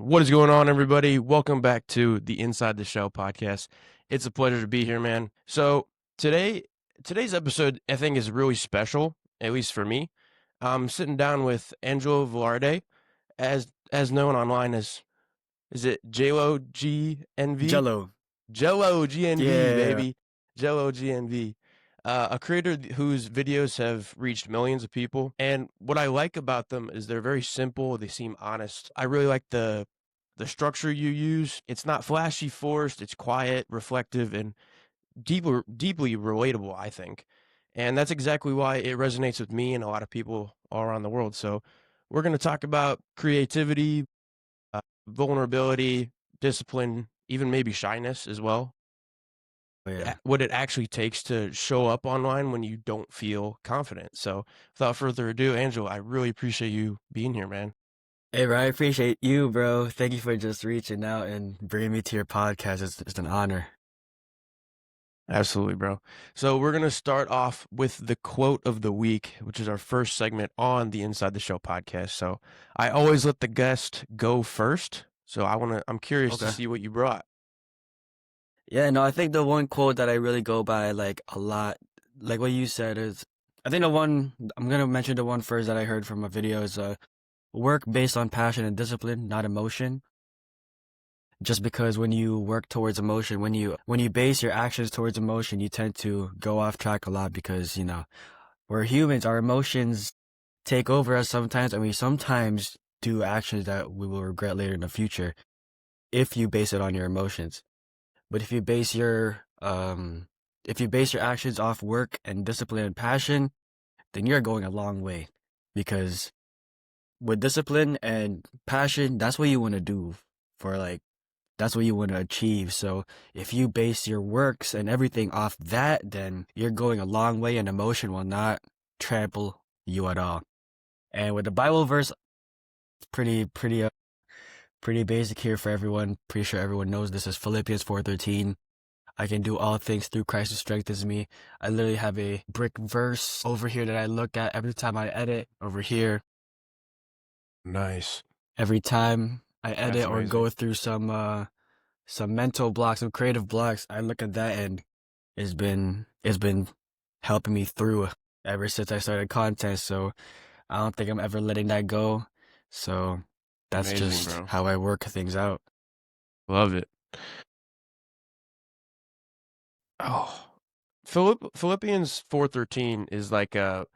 What is going on, everybody? Welcome back to the Inside the Shell podcast. It's a pleasure to be here, man. So today, today's episode, I think, is really special, at least for me. I'm sitting down with Angelo Velarde, as known online as is it JelloGNV? Jello. JelloGNV, Yeah. baby, JelloGNV. A creator whose videos have reached millions of people, and what I like about them is they're very simple. They seem honest. I really like the structure you use. It's not flashy, forced. It's quiet, reflective, and deeply relatable, I think. And that's exactly why it resonates with me and a lot of people all around the world. So we're going to talk about creativity, vulnerability, discipline, even maybe shyness as well. Oh, yeah. What it actually takes to show up online when you don't feel confident. So without further ado, Angelo, I really appreciate you being here, man. Hey, Ryan, I appreciate you, bro. Thank you for just reaching out and bringing me to your podcast. It's an honor. Absolutely, bro. So we're gonna start off with the quote of the week, which is our first segment on the Inside the Show podcast. So I always let the guest go first. So I'm curious to Okay. see what you brought. Yeah, no, I think the one quote that I really go by like a lot, like what you said is, I think the one, I'm gonna mention the one first that I heard from a video is work based on passion and discipline, not emotion. Just because when you work towards emotion, when you base your actions towards emotion, you tend to go off track a lot because, we're humans, our emotions take over us sometimes, and we sometimes do actions that we will regret later in the future if you base it on your emotions. But if you base your actions off work and discipline and passion, then you're going a long way. Because with discipline and passion, that's what you want to do for that's what you want to achieve. So if you base your works and everything off that, then you're going a long way and emotion will not trample you at all. And with the Bible verse, pretty basic here for everyone. Pretty sure everyone knows this is Philippians 4:13. I can do all things through Christ who strengthens me. I literally have a brick verse over here that I look at every time I edit over here. Nice. Every time I That's edit or amazing. go through some mental blocks, some creative blocks, I look at that and it's been helping me through ever since I started content. So I don't think I'm ever letting that go. So that's Amazing, just bro. how I work things out. Love it. Oh, Philippians 4:13 is like the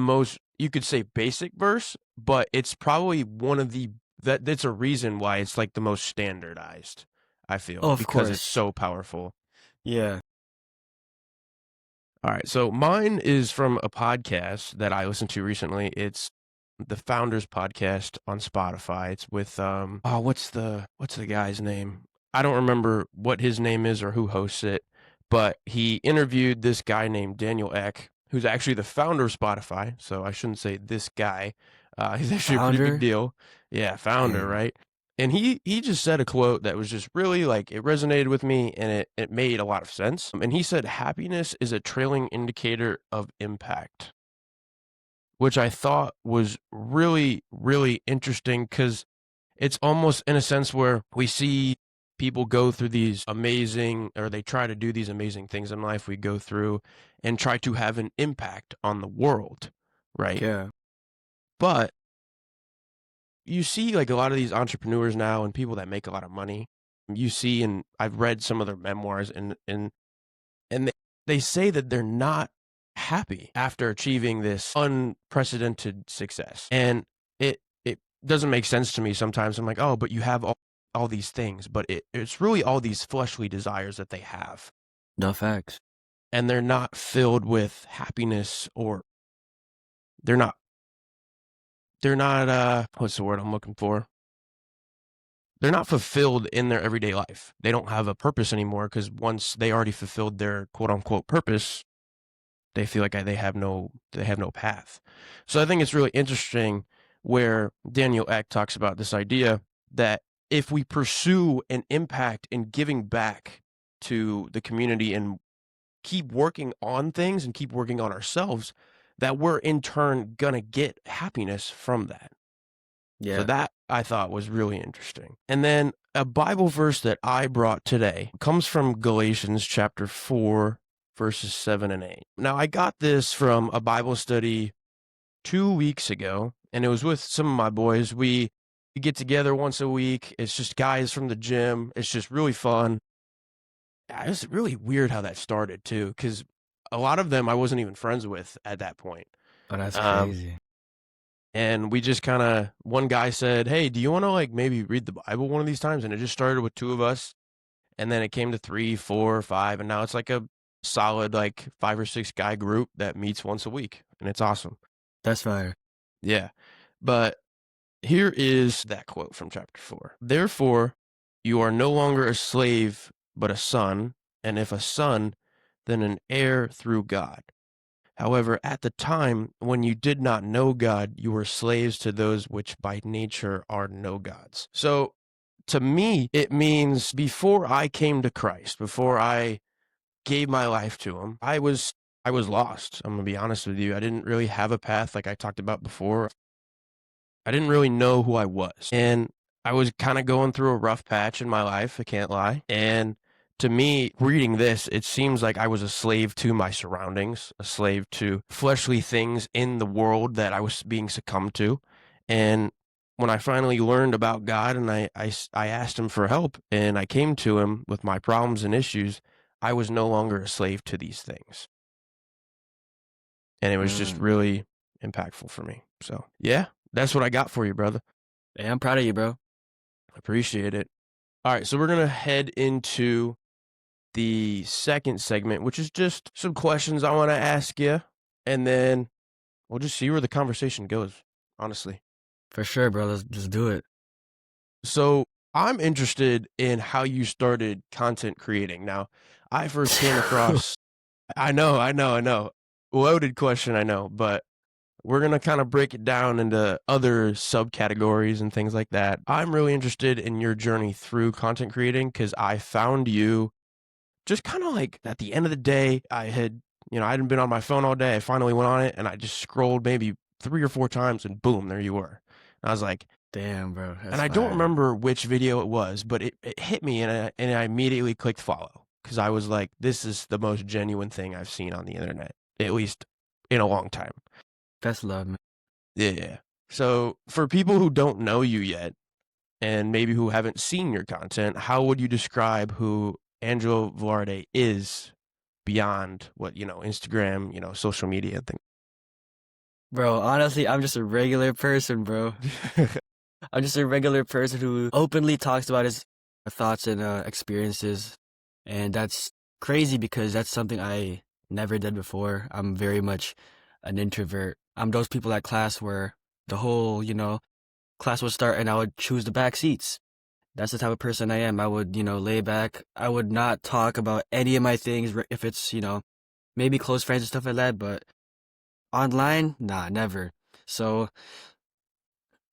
most, you could say, basic verse, but it's probably one of the that's a reason why it's like the most standardized, I feel, Oh, of because it's course. so powerful. Yeah. All right, so mine is from a podcast that I listened to recently. It's the Founders Podcast on Spotify. It's with what's the guy's name? I don't remember what his name is or who hosts it, but he interviewed this guy named Daniel Ek, who's actually the founder of Spotify. So I shouldn't say this guy. He's actually a pretty big Founder. deal. Yeah, founder, Dang. right? And he just said a quote that was just really like, it resonated with me, and it made a lot of sense. And he said, happiness is a trailing indicator of impact, which I thought was really, really interesting because it's almost in a sense where we see people go through these amazing, or they try to do these amazing things in life. We go through and try to have an impact on the world, right? Yeah. But you see like a lot of these entrepreneurs now and people that make a lot of money. You see, and I've read some of their memoirs, and they say that they're not happy after achieving this unprecedented success. And it doesn't make sense to me sometimes. I'm like, oh, but you have all these things, but it's really all these fleshly desires that they have. No facts. And they're not filled with happiness, or they're not what's the word I'm looking for? They're not fulfilled in their everyday life. They don't have a purpose anymore because once they already fulfilled their quote unquote purpose, they feel like they have no path. So I think it's really interesting where Daniel Ek talks about this idea that if we pursue an impact in giving back to the community and keep working on things and keep working on ourselves, that we're in turn gonna get happiness from that. So Yeah. that I thought was really interesting. And then a Bible verse that I brought today comes from Galatians chapter 4, verses 7 and 8. Now, I got this from a Bible study 2 weeks ago, and it was with some of my boys. We get together once a week. It's just guys from the gym. It's just really fun. Yeah, it was really weird how that started too, because a lot of them I wasn't even friends with at that point. Oh, that's Um, crazy. and we just kind of, one guy said, "Hey, do you want to like maybe read the Bible one of these times?" And it just started with two of us, and then it came to three, four, five, and now it's like a solid like 5 or 6 guy group that meets once a week, and it's awesome. That's fire. Yeah, but here is that quote from chapter 4. Therefore, you are no longer a slave, but a son, and if a son, then an heir through God. However, at the time when you did not know God, you were slaves to those which by nature are no gods. So, to me, it means before I came to Christ, before I gave my life to him, I was lost. I'm going to be honest with you. I didn't really have a path like I talked about before. I didn't really know who I was. And I was kind of going through a rough patch in my life, I can't lie. And to me, reading this, it seems like I was a slave to my surroundings, a slave to fleshly things in the world that I was being succumbed to. And when I finally learned about God and I asked him for help and I came to him with my problems and issues, I was no longer a slave to these things. And it was just Mm. really impactful for me. So, yeah, that's what I got for you, brother. Hey, I'm proud of you, bro. Appreciate it. All right, so we're going to head into the second segment, which is just some questions I want to ask you, and then we'll just see where the conversation goes, honestly. For sure, bro. Let's just do it. So, I'm interested in how you started content creating. Now, I first came across, I know. Loaded question, I know, but we're going to kind of break it down into other subcategories and things like that. I'm really interested in your journey through content creating because I found you just kind of like at the end of the day. I hadn't been on my phone all day. I finally went on it and I just scrolled maybe 3 or 4 times and boom, there you were. And I was like, Damn, bro. and That's I don't fire. remember which video it was, but it hit me and I immediately clicked follow because I was like, this is the most genuine thing I've seen on the internet, at least in a long time. That's love, man. Yeah. So for people who don't know you yet and maybe who haven't seen your content, how would you describe who Angelo Velarde is beyond what, Instagram, social media thing? Bro, honestly, I'm just a regular person, bro. I'm just a regular person who openly talks about his thoughts and experiences. And that's crazy because that's something I never did before. I'm very much an introvert. I'm those people at class where the whole, class would start and I would choose the back seats. That's the type of person I am. I would, lay back. I would not talk about any of my things if it's, maybe close friends and stuff like that, but online, nah, never. So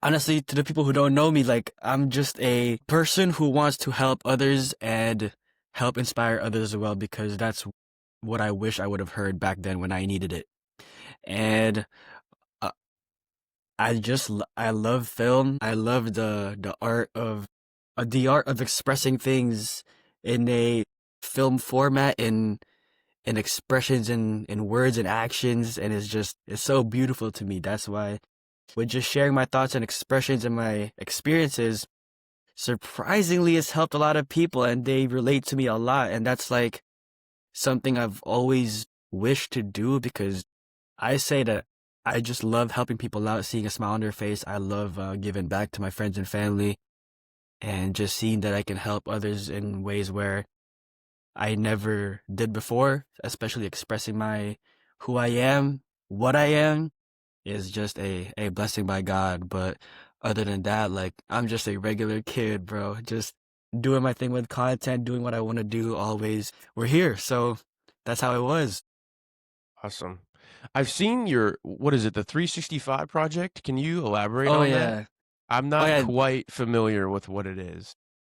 honestly, to the people who don't know me, like, I'm just a person who wants to help others and help inspire others as well, because that's what I wish I would have heard back then when I needed it. And uh, I love film. I love the art of expressing things in a film format in expressions in words and actions, and it's so beautiful to me. That's why with just sharing my thoughts and expressions and my experiences, surprisingly it's helped a lot of people and they relate to me a lot. And that's like something I've always wished to do, because I say that I just love helping people out, seeing a smile on their face. I love giving back to my friends and family, and just seeing that I can help others in ways where I never did before, especially expressing who I am, what I am, is just a blessing by God. But other than that, like, I'm just a regular kid, bro. Just doing my thing with content, doing what I want to do always. We're here. So that's how it was. Awesome. I've seen what is it, the 365 project? Can you elaborate Oh on that? yeah. I'm Oh not yeah. quite familiar with what it is.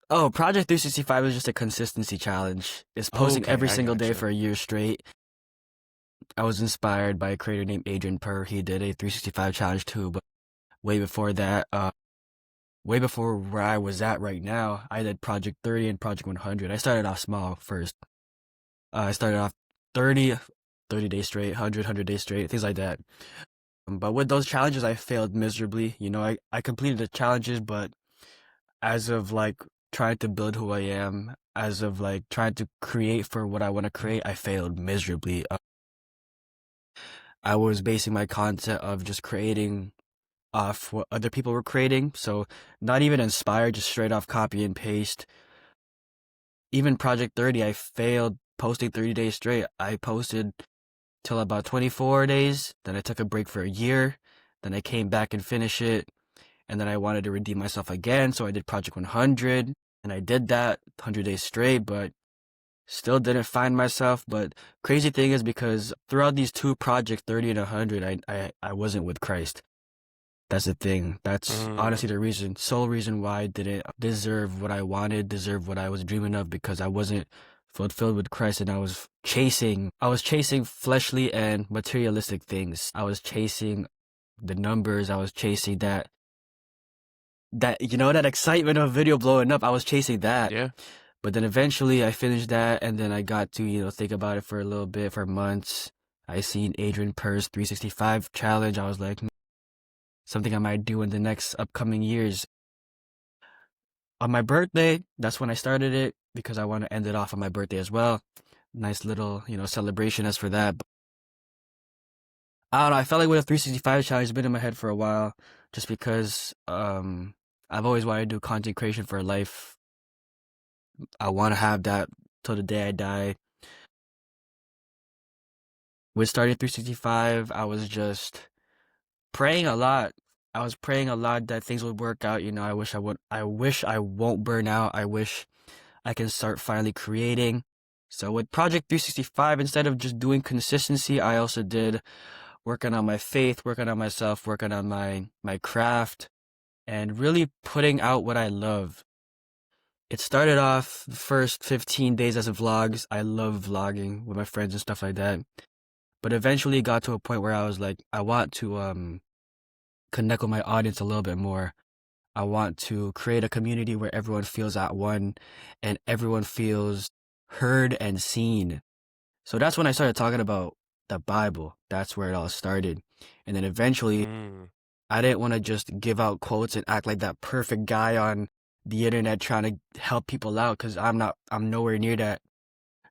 Oh, Project 365 is just a consistency challenge. It's posting Okay, every I single day gotcha. for a year straight. I was inspired by a creator named Adrian Purr. He did a 365 challenge too, but way before that. way before where I was at right now, I did Project 30 and Project 100. I started off small first. I started off 30, 30 days straight, 100 days straight, things like that. But with those challenges, I failed miserably. I completed the challenges, but as of like trying to build who I am, as of like trying to create for what I want to create, I failed miserably. I was basing my content of just creating off what other people were creating. So not even inspired, just straight off copy and paste. Even Project 30, I failed posting 30 days straight. I posted till about 24 days. Then I took a break for a year. Then I came back and finished it. And then I wanted to redeem myself again. So I did Project 100 and I did that 100 days straight, but still didn't find myself. But crazy thing is because throughout these two projects, 30 and 100, I wasn't with Christ. That's the thing. That's honestly the sole reason why I didn't deserve what I wanted, deserve what I was dreaming of, because I wasn't fulfilled with Christ and I was chasing fleshly and materialistic things. I was chasing the numbers. I was chasing that that excitement of video blowing up. I was chasing that. Yeah. But then eventually I finished that and then I got to, think about it for a little bit, for months. I seen Adrian Purse 365 challenge. I was like, something I might do in the next upcoming years. On my birthday, that's when I started it because I want to end it off on my birthday as well. Nice little, celebration as for that. But I don't know, I felt like with a 365 challenge, it's been in my head for a while just because I've always wanted to do content creation for life. I want to have that till the day I die. With starting 365, I was just praying a lot. I was praying a lot that things would work out. I wish I won't burn out. I wish I can start finally creating. So with Project 365, instead of just doing consistency, I also did working on my faith, working on myself, working on my craft, and really putting out what I love. It started off the first 15 days as a vlogs. I love vlogging with my friends and stuff like that. But eventually it got to a point where I was like, I want to connect with my audience a little bit more. I want to create a community where everyone feels at one and everyone feels heard and seen. So that's when I started talking about the Bible. That's where it all started. And then eventually, I didn't want to just give out quotes and act like that perfect guy on the internet trying to help people out because I'm nowhere near that.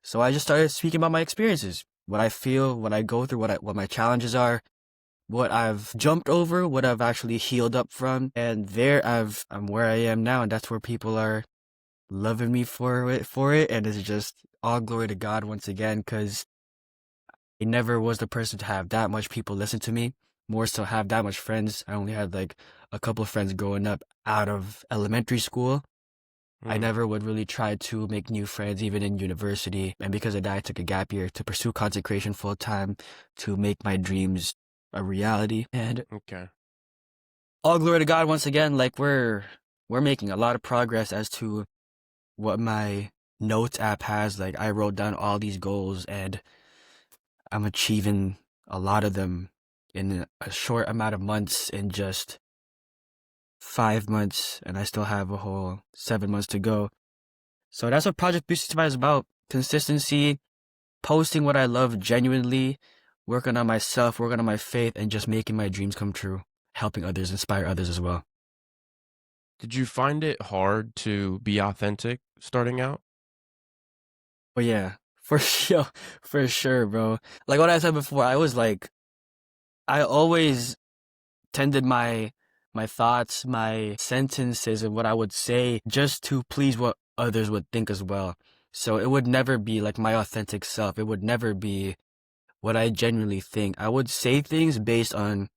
So I just started speaking about my experiences, what I feel, what I go through, what my challenges are, what I've jumped over, what I've actually healed up from, and I'm where I am now, and that's where people are loving me for it, and it's just all glory to God once again, because I never was the person to have that much people listen to me, more so have that much friends. I only had like a couple of friends growing up out of elementary school. I never would really try to make new friends even in university, and because of that, I took a gap year to pursue content creation full time, to make my dreams a reality. And Okay. all glory to God once again. Like we're making a lot of progress as to what my notes app has. Like I wrote down all these goals and I'm achieving a lot of them in a short amount of months, in just 5 months, and I still have a whole 7 months to go. So that's what Project 365 is about. Consistency, posting what I love genuinely, working on myself, working on my faith, and just making my dreams come true, helping others, inspire others as well. Did you find it hard to be authentic starting out? But yeah, for sure, bro. Like what I said before, I always tended my thoughts, my sentences, and what I would say just to please what others would think as well. So it would never be like my authentic self. It would never be what I genuinely think. I would say things based on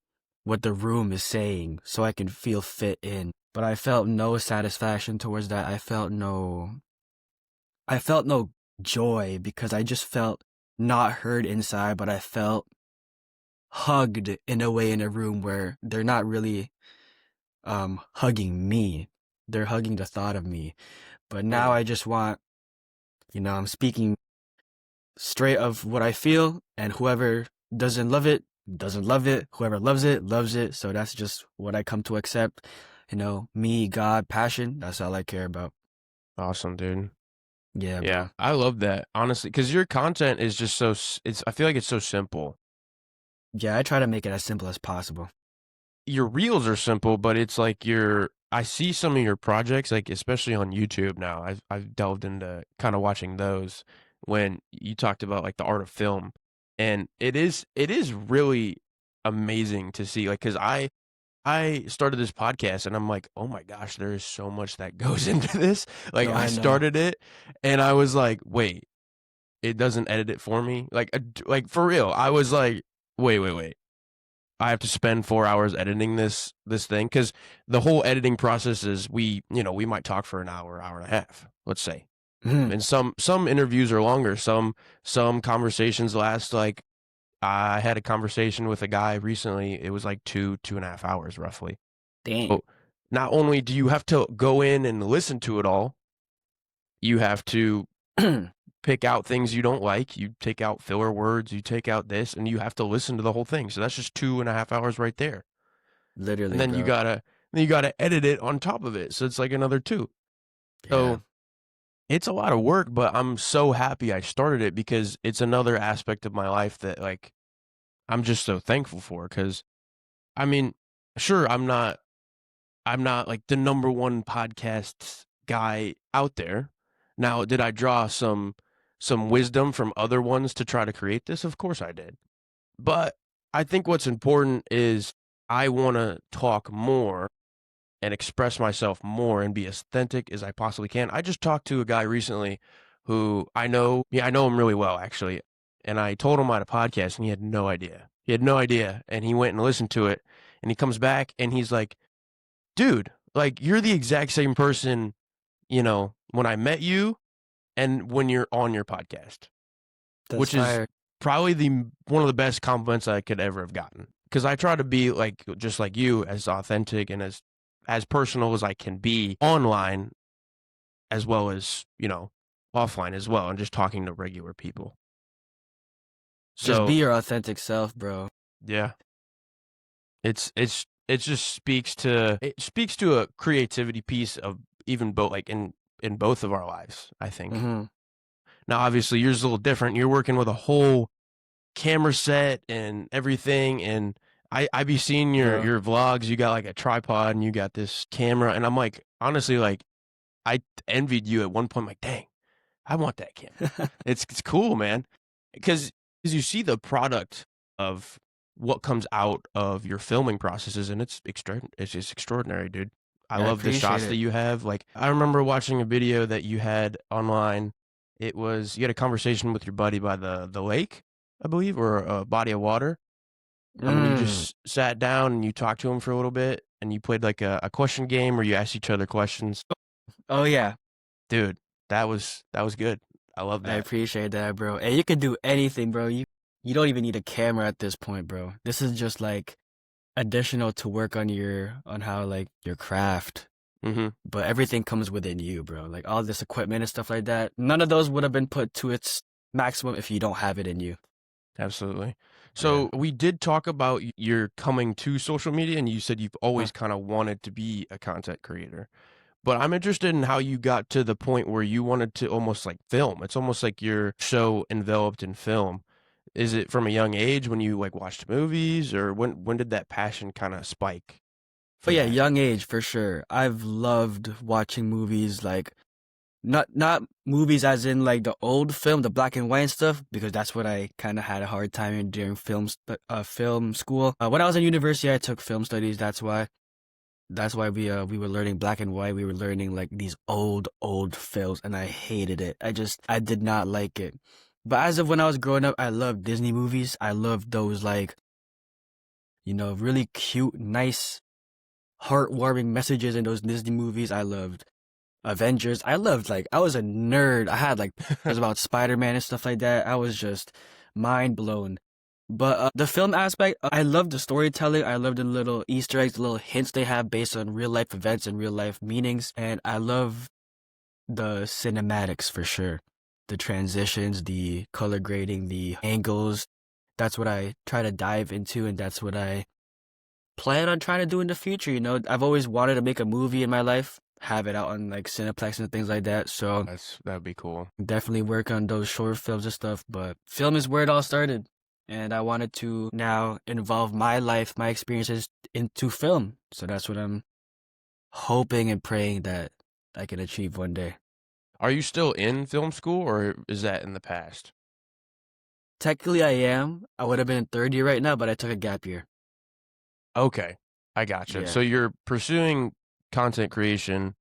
what the room is saying so I can feel fit in. But I felt no satisfaction towards that. I felt no joy because I just felt not heard inside, but I felt hugged in a way in a room where they're not really hugging me. They're hugging the thought of me. But now I just want, I'm speaking straight of what I feel, and whoever doesn't love it, doesn't love it. Whoever loves it, loves it. So that's just what I come to accept. me, God, passion. That's all I care about. Awesome, dude. Yeah, Yeah, bro. I love that, honestly, because your content is just so it's I feel like it's so simple. Yeah, I try to make it as simple as possible. Your reels are simple, but it's like I see some of your projects, like especially on YouTube now. I've delved into kind of watching those when you talked about like the art of film, and it is really amazing to see. Like, because I started this podcast and I'm like, oh my gosh, there is so much that goes into this. Like, No, I I know. started it and I was like, wait, it doesn't edit it for me. Like for real, I was like, wait. I have to spend 4 hours editing this thing because the whole editing process is we might talk for an hour, hour and a half, let's say, Mhm. and some interviews are longer. Some conversations last like I had a conversation with a guy recently. It was like 2.5 hours roughly. Dang. So not only do you have to go in and listen to it all, you have to pick out things you don't like. You take out filler words, you take out this, and you have to listen to the whole thing. So that's just 2.5 hours right there. And Literally, then you bro. gotta edit it on top of it. So it's like another two. Yeah. So it's a lot of work, but I'm so happy I started it because it's another aspect of my life that like I'm just so thankful for. Because I mean, sure, I'm not like the number one podcast guy out there. Now, did I draw some wisdom from other ones to try to create this? Of course I did. But I think what's important is I want to talk more and express myself more and be as authentic as I possibly can. I just talked to a guy recently who I know, yeah, I know him really well actually. And I told him I had a podcast and he had no idea. He had no idea. And he went and listened to it and he comes back and he's like, dude, like you're the exact same person, when I met you and when you're on your podcast, That's which is fire. probably the one of the best compliments I could ever have gotten. Because I try to be like just like you, as authentic and as personal as I can be online, as well as offline as well, and just talking to regular people. Just be So your authentic self, bro. yeah, it just speaks to a creativity piece of even both like in both of our lives. I think Mm-hmm. now obviously yours is a little different. You're working with a whole camera set and everything, and I be seeing your Bro. your vlogs. You got like a tripod and you got this camera, and I'm like honestly like I envied you at one point. I'm like, dang, I want that camera. It's cool, man, because you see the product of what comes out of your filming processes, and it's just extraordinary, dude. I Yeah, I love the appreciate shots that it. you have. Like I remember watching a video that you had online. It was you had a conversation with your buddy by the lake, I believe, or a body of water. And you Mm. just sat down and you talked to him for a little bit, and you played like a question game where you asked each other questions. Oh yeah. Dude, that was good. I love I that. appreciate that, bro. Hey, you can do anything, bro. You don't even need a camera at this point, bro. This is just like additional to work on on how like your craft. Hmm. But everything comes within you, bro. Like all this equipment and stuff like that. None of those would have been put to its maximum if you don't have it in you. Absolutely. Yeah. So we did talk about your coming to social media, and you said you've Huh. always kind of wanted to be a content creator. But I'm interested in how you got to the point where you wanted to almost like film. It's almost like your show enveloped in film. Is it from a young age when you like watched movies, or when did that passion kind of spike for But yeah, that? young age for sure. I've loved watching movies like not movies as in like the old film, the black and white stuff, because that's what I kind of had a hard time in during film school. When I was in university, I took film studies. That's why we were learning black and white. We were learning like these old films, and I hated it. I did not like it. But as of when I was growing up, I loved Disney movies. I loved those like really cute, nice, heartwarming messages in those Disney movies. I loved Avengers. I was a nerd. I had like it about Spider-Man and stuff like that. I was just mind blown. But the film aspect, I love the storytelling. I love the little Easter eggs, the little hints they have based on real life events and real life meanings. And I love the cinematics for sure. The transitions, the color grading, the angles. That's what I try to dive into, and that's what I plan on trying to do in the future. You know, I've always wanted to make a movie in my life, have it out on like Cineplex and things like that. So That'd be cool. definitely work on those short films and stuff. But film is where it all started. And I wanted to now involve my life, my experiences into film. So that's what I'm hoping and praying that I can achieve one day. Are you still in film school, or is that in the past? Technically, I am. I would have been in third year right now, but I took a gap year. Okay, I gotcha. Yeah. So you're pursuing content creation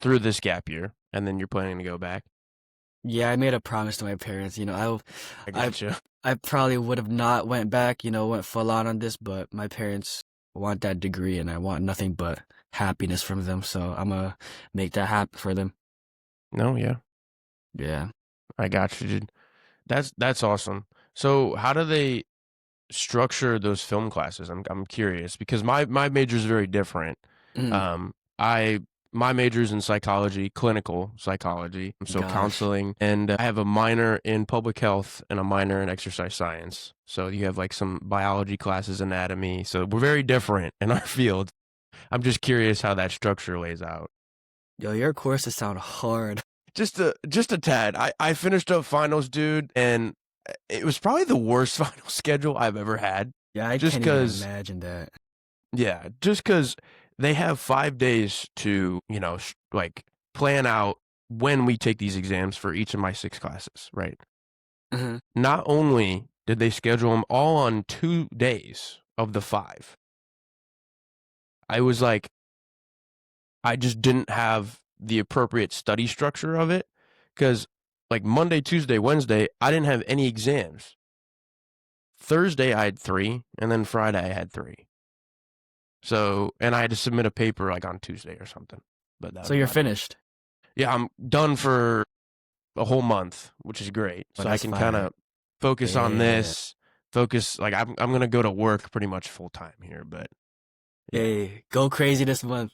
through this gap year, and then you're planning to go back? Yeah, I made a promise to my parents. I I, gotcha. I probably would have not went back, went full on this, but my parents want that degree, and I want nothing but happiness from them. So I'm gonna make that happen for them. No, yeah, Yeah. I gotcha, dude. That's awesome. So how do they structure those film classes? I'm curious because my major is very different. Mm, Um, I my major is in psychology, clinical psychology, so gosh. counseling, and I have a minor in public health and a minor in exercise science. So you have like some biology classes, anatomy. So we're very different in our field. I'm just curious how that structure lays out. Yo, your courses sound hard. Just a tad. I finished up finals, dude, and it was probably the worst final schedule I've ever had. Yeah, I Just can't even because, imagine that. yeah, just because they have 5 days to, like plan out when we take these exams for each of my 6 classes, right? Hmm. Not only did they schedule them all on 2 days of the five, I was like, I just didn't have the appropriate study structure of it because, like, Monday, Tuesday, Wednesday, I didn't have any exams. Thursday, I had three, and then Friday, I had three. So, and I had to submit a paper like on Tuesday or something, but that So was you're about it. finished. Yeah, I'm done for a whole month, which is great. Oh, So I that's can kind fire. of focus on Yeah. this, focus, like, I'm going to go to work pretty much full time here, but yeah, Hey, go crazy this month.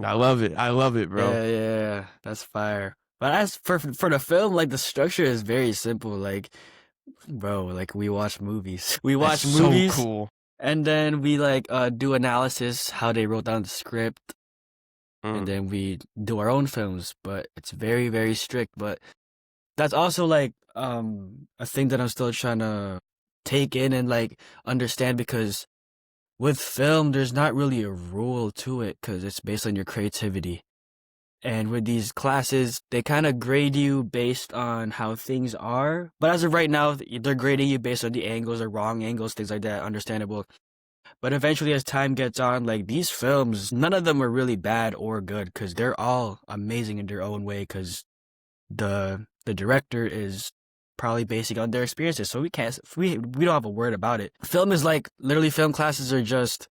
I love it. I love it, bro. Yeah, that's fire. But as for the film, like the structure is very simple. Like, bro, like we watch movies. We It's watch so movies cool. and then we like do analysis, how they wrote down the script, and Mm. then we do our own films. But it's very, very strict. But that's also like a thing that I'm still trying to take in and like understand because with film, there's not really a rule to it because it's based on your creativity. And with these classes, they kind of grade you based on how things are. But as of right now, they're grading you based on the angles or wrong angles, things like that. Understandable. But eventually, as time gets on, like these films, none of them are really bad or good because they're all amazing in their own way. Because the director is probably basing on their experiences, so we don't have a word about it. Film is like literally film classes are just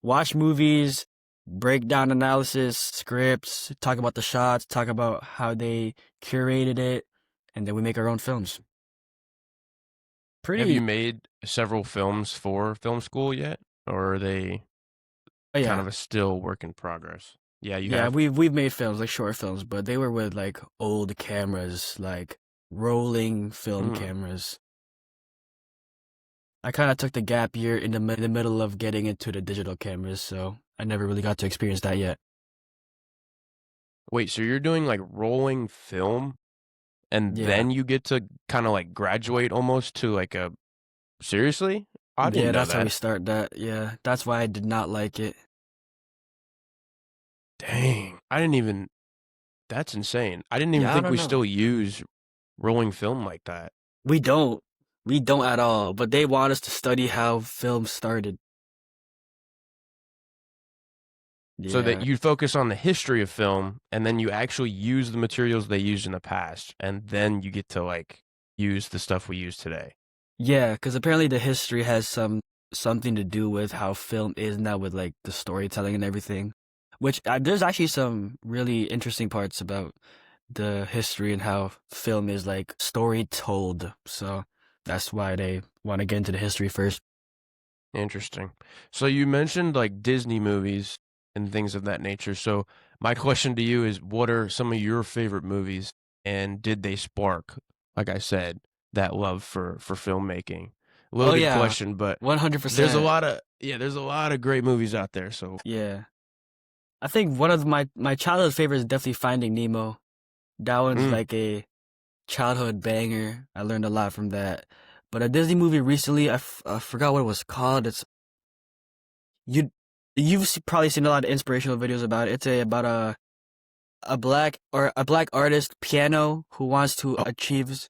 watch movies, break down analysis, scripts, talk about the shots, talk about how they curated it, and then we make our own films. Have you Pretty, made several films for film school yet? Or are they oh kind yeah, of a still work in progress? Yeah, you yeah. have? We've made films like short films, but they were with like old cameras, like rolling film Mm. cameras. I kind of took the gap year in the middle of getting into the digital cameras, so I never really got to experience that yet. Wait, so you're doing like rolling film and Yeah, then you get to kind of like graduate almost to like a seriously? I didn't yeah. know That's how we that. start that. Yeah, that's why I did not like it. Dang. I didn't even that's insane. I didn't even Yeah, I think don't we know. still use rolling film like that. We don't. We don't at all. But they want us to study how film started. So that Yeah. you focus on the history of film and then you actually use the materials they used in the past and then you get to like use the stuff we use today. Yeah, because apparently the history has something to do with how film is now with like the storytelling and everything. Which there's actually some really interesting parts about the history and how film is like story told. So that's why they want to get into the history first. Interesting. So you mentioned like Disney movies and things of that nature. So my question to you is what are some of your favorite movies and did they spark, like I said, that love for filmmaking? Oh loaded yeah, question, but there's a 100%. lot of there's a lot of great movies out there. So Yeah. I think one of my childhood favorites is definitely Finding Nemo. That one's mm, like a childhood banger. I learned a lot from that. But a Disney movie recently, I forgot what it was called. You probably seen a lot of inspirational videos about it. It's about a black artist piano who wants to oh, achieve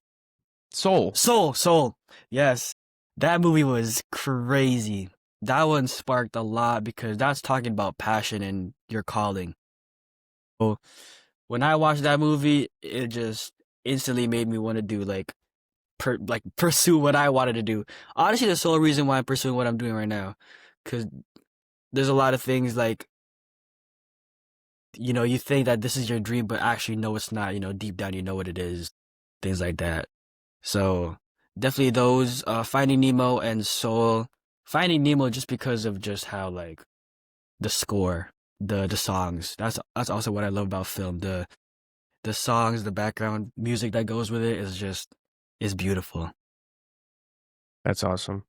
Soul. soul. Yes, that movie was crazy. That one sparked a lot because that's talking about passion and your calling. So when I watched that movie, it just instantly made me want to do pursue what I wanted to do. Honestly, the sole reason why I'm pursuing what I'm doing right now, because there's a lot of things like you think that this is your dream, but actually no, it's not. Deep down, you know what it is. Things like that. So definitely those Finding Nemo and Soul. Finding Nemo just because of just how like the score, the songs. That's also what I love about film. The songs, the background music that goes with it is beautiful. That's awesome.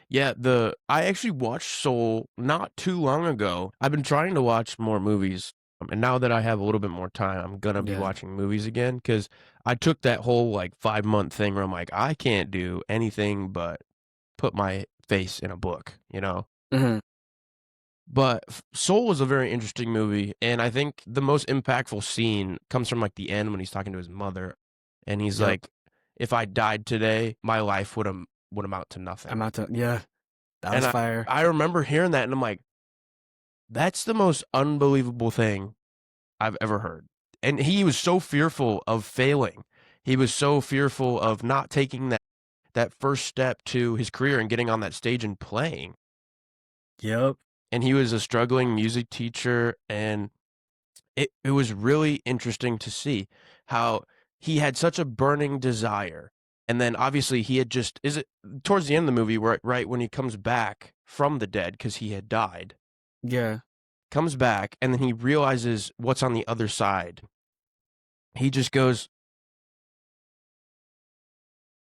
Yeah, the I actually watched Soul not too long ago. I've been trying to watch more movies, and now that I have a little bit more time, I'm gonna be Yeah. watching movies again because I took that whole like 5 month thing where I'm like, I can't do anything but put my face in a book, you know? Hmm. But Soul was a very interesting movie, and I think the most impactful scene comes from like the end when he's talking to his mother, and he's Yep. like, "If I died today, my life would amount to I'm nothing." out to yeah. That And was I fire. I remember hearing that, and I'm like, "That's the most unbelievable thing I've ever heard." And he was so fearful of failing. He was so fearful of not taking that first step to his career and getting on that stage and playing. Yep. And he was a struggling music teacher, and it was really interesting to see how he had such a burning desire. And then obviously he had just is it towards the end of the movie, right when he comes back from the dead because he had died, Yeah. comes back and then he realizes what's on the other side. He just goes,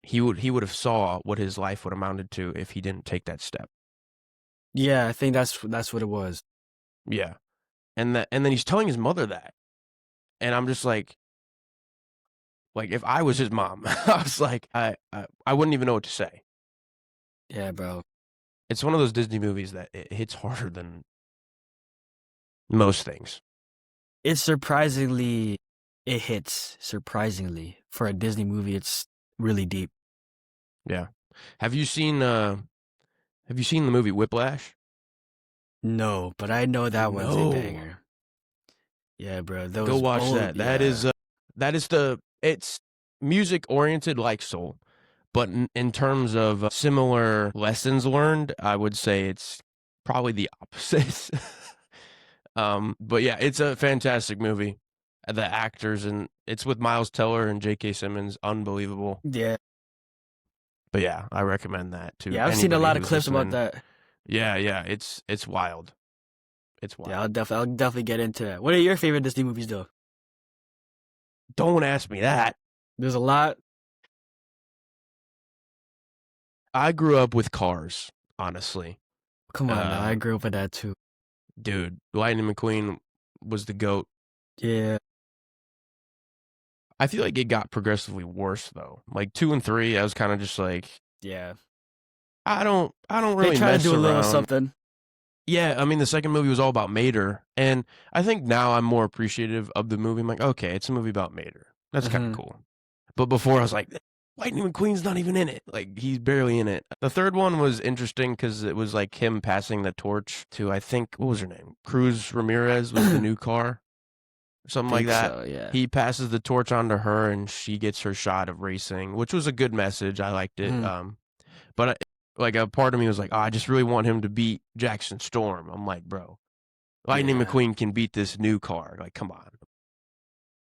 he would have saw what his life would have amounted to if he didn't take that step. Yeah, I think that's what it was. Yeah. And then he's telling his mother that. And I'm just like if I was his mom, I was like I wouldn't even know what to say. Yeah, bro. It's one of those Disney movies that it hits harder than most things. It hits surprisingly for a Disney movie. It's really deep. Yeah. Have you seen the movie Whiplash? No, but I know that one's a No. banger. Yeah, bro. Go Those watch old, that. That is yeah. it's music oriented like Soul, but in terms of similar lessons learned, I would say it's probably the opposite. But yeah, it's a fantastic movie. The actors and it's with Miles Teller and J.K. Simmons, unbelievable. Yeah. But yeah, I recommend that to Yeah, I've seen a anybody lot of who's clips about listening. that. Yeah, yeah, it's wild. It's Yeah, wild. I'll definitely get into that. What are your favorite Disney movies though? Don't ask me that. There's a lot. I grew up with Cars, honestly. Come on now, I Um, grew up with that too. dude, Lightning McQueen was the goat. Yeah. I feel like it got progressively worse though. Like 2 and 3, I was kind of just like, Yeah. I don't They really try to mess do a little around. something. Yeah, I mean the second movie was all about Mater, and I think now I'm more appreciative of the movie. I'm like, okay, it's a movie about Mater. That's kind of Hmm. cool. But before I was like, Lightning McQueen's not even in it. Like he's barely in it. The third one was interesting because it was like him passing the torch to I think what was her name? Cruz Ramirez was the new car, something like Think that. so, yeah. He passes the torch on to her, and she gets her shot of racing, which was a good message. I liked it. Hmm. But like a part of me was like, oh, I just really want him to beat Jackson Storm. I'm like, bro, Lightning Yeah. McQueen can beat this new car. Like, come on.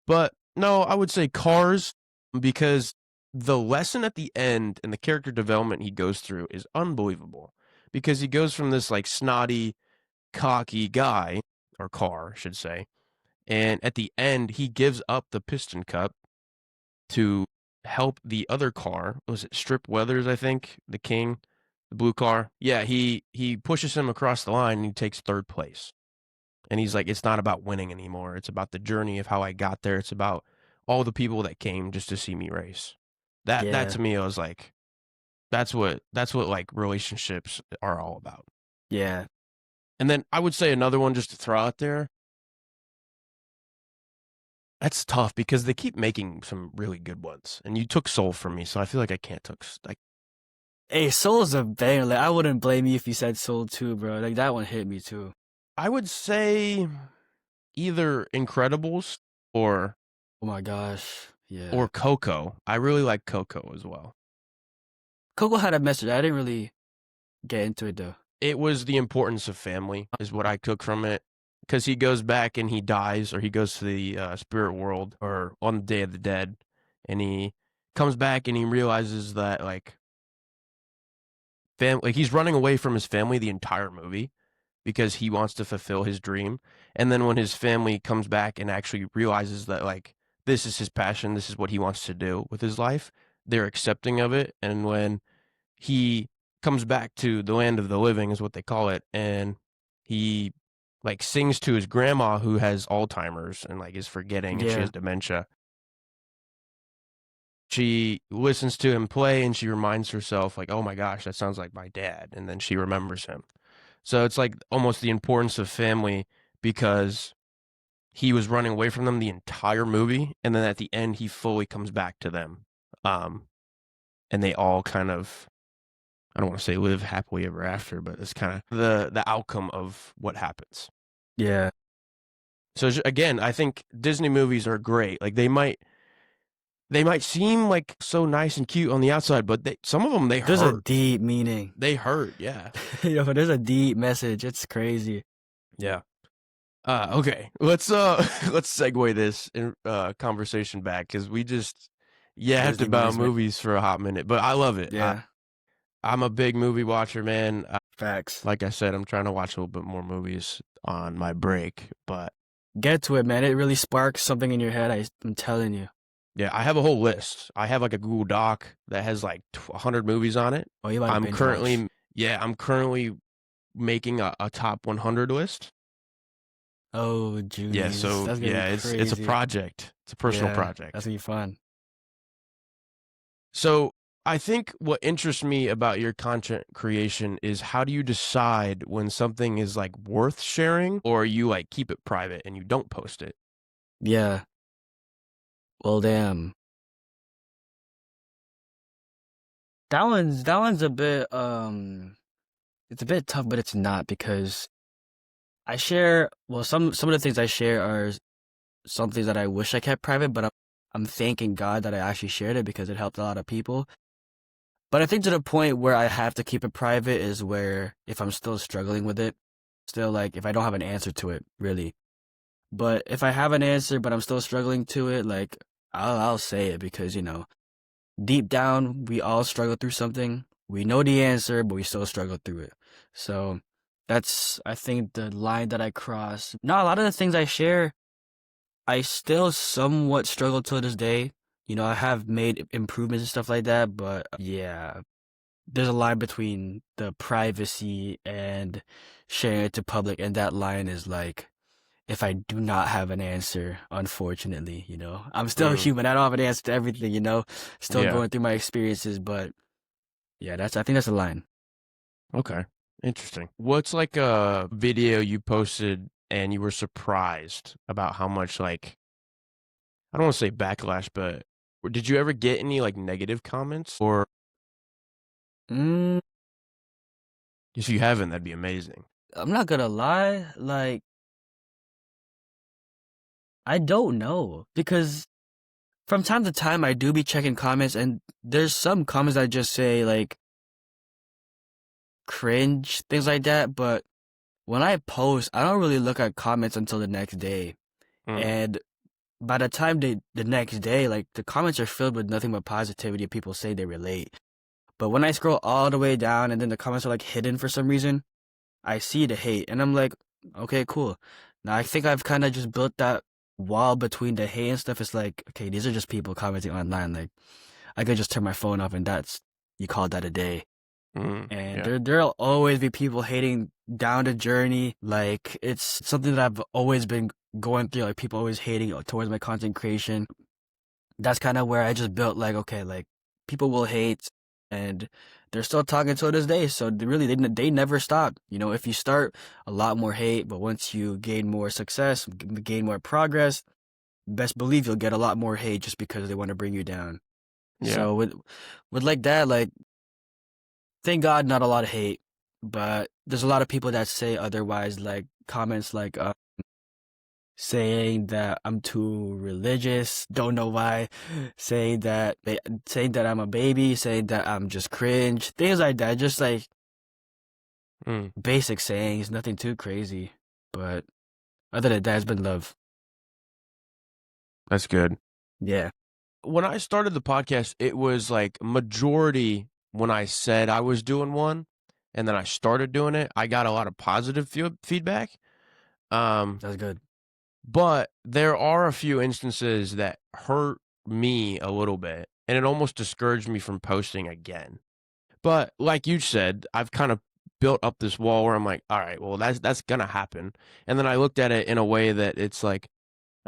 But no, I would say Cars because the lesson at the end and the character development he goes through is unbelievable. Because he goes from this like snotty, cocky guy, or car, I should say, and at the end he gives up the piston cup to help the other car. Was it Strip Weathers, I think, the king? the blue car. Yeah, he pushes him across the line and he takes third place. And he's like, it's not about winning anymore. It's about the journey of how I got there. It's about all the people that came just to see me race. That Yeah. to me, I was like, that's what like relationships are all about. Yeah. And then I would say another one just to throw out there. That's tough because they keep making some really good ones, and you took Soul from me, so I feel like I can't took like Hey, Soul's a banger. Like, I wouldn't blame you if you said Soul too, bro. Like, that one hit me too. I would say either Incredibles or Oh my gosh. Yeah. Coco. I really like Coco as well. Coco had a message. I didn't really get into it though. It was the importance of family is what I took from it, because he goes back and he dies, or he goes to the spirit world, or on the Day of the Dead, and he comes back and he realizes that like like he's running away from his family the entire movie because he wants to fulfill his dream. And then when his family comes back and actually realizes that like this is his passion, this is what he wants to do with his life, they're accepting of it. And when he comes back to the land of the living is what they call it, and he like sings to his grandma who has Alzheimer's and like is forgetting and she Yeah. has dementia. She listens to him play and she reminds herself like, oh my gosh, that sounds like my dad, and then she remembers him. So it's like almost the importance of family, because he was running away from them the entire movie, and then at the end he fully comes back to them. Um, and they all kind of, I don't want to say live happily ever after, but it's kind of the outcome of what happens. Yeah. So again, I think Disney movies are great. Like they might seem like so nice and cute on the outside, but some of them they There's a hurt. deep meaning. They hurt, yeah. There's a deep message. It's crazy. Yeah. Okay. Let's let's segue this conversation back, because we just yapped Disney about movies, man. movies for a hot minute, but I love it. Yeah. I'm a big movie watcher, man. Facts. Like I said, I'm trying to watch a little bit more movies on my break, but Get to it, man. It really sparks something in your head. I'm telling you. yeah, I have a whole list. I have like a Google Doc that has like 100 movies on it. Oh, you might binge watch. I'm currently making a top 100 list. Oh, Yeah, Julius. so That's gonna be yeah, it's a crazy. project. It's a personal Yeah. project. That's gonna be fun. So I think what interests me about your content creation is, how do you decide when something is like worth sharing, or you like keep it private and you don't post it? Yeah. Well, damn. That one's a bit it's a bit tough, but it's not, because I share, well, some of the things I share are some things that I wish I kept private, but I'm thanking God that I actually shared it because it helped a lot of people. But I think to the point where I have to keep it private is where, if I'm still struggling with it, still like if I don't have an answer to it, really. But if I have an answer but I'm still struggling to it, like I'll say it, because deep down we all struggle through something. We know the answer, but we still struggle through it. So that's, I think, the line that I cross. Now, a lot of the things I share, I still somewhat struggle to this day. I have made improvements and stuff like that, but yeah, there's a line between the privacy and sharing it to public, and that line is like, if I do not have an answer, unfortunately, I'm still Mm, human. I don't have an answer to everything, still yeah. going through my experiences, but yeah, I think that's the line. Okay. Interesting. What's like a video you posted and you were surprised about how much, like, I don't want to say backlash, but did you ever get any like negative comments? Or Mm, if you haven't, that'd be amazing. I'm not gonna lie, like, I don't know, because from time to time I do be checking comments, and there's some comments that just say like cringe, things like that, but when I post, I don't really look at comments until the next day. Mm, And by the time the next day, like, the comments are filled with nothing but positivity. People say they relate. But when I scroll all the way down and then the comments are like hidden for some reason, I see the hate and I'm like, okay, cool. Now I think I've kind of just built that wall between the hate and stuff. It's like, okay, these are just people commenting online. Like, I could just turn my phone off and you call that a day. And Yeah. there'll always be people hating down the journey. Like it's something that I've always been going through. Like people always hating towards my content creation. That's kind of where I just built like, okay, like people will hate, and they're still talking to this day. So they never stop. You know, if you start a lot more hate, but once you gain more success, gain more progress, best believe you'll get a lot more hate just because they want to bring you down. Yeah. So with like that, like thank God, not a lot of hate, but there's a lot of people that say otherwise, like comments like saying that I'm too religious, don't know why, saying that I'm a baby, saying that I'm just cringe, things like that, just like Mm. basic sayings, nothing too crazy. But other than that, it's been love. That's good. Yeah, When I started the podcast, it was like majority when I said I was doing one and then I started doing it, I got a lot of positive feedback. Um, that's good. but there are a few instances that hurt me a little bit and it almost discouraged me from posting again. But like you said, I've kind of built up this wall where I'm like, all right, well that's gonna happen. And then I looked at it in a way that it's like,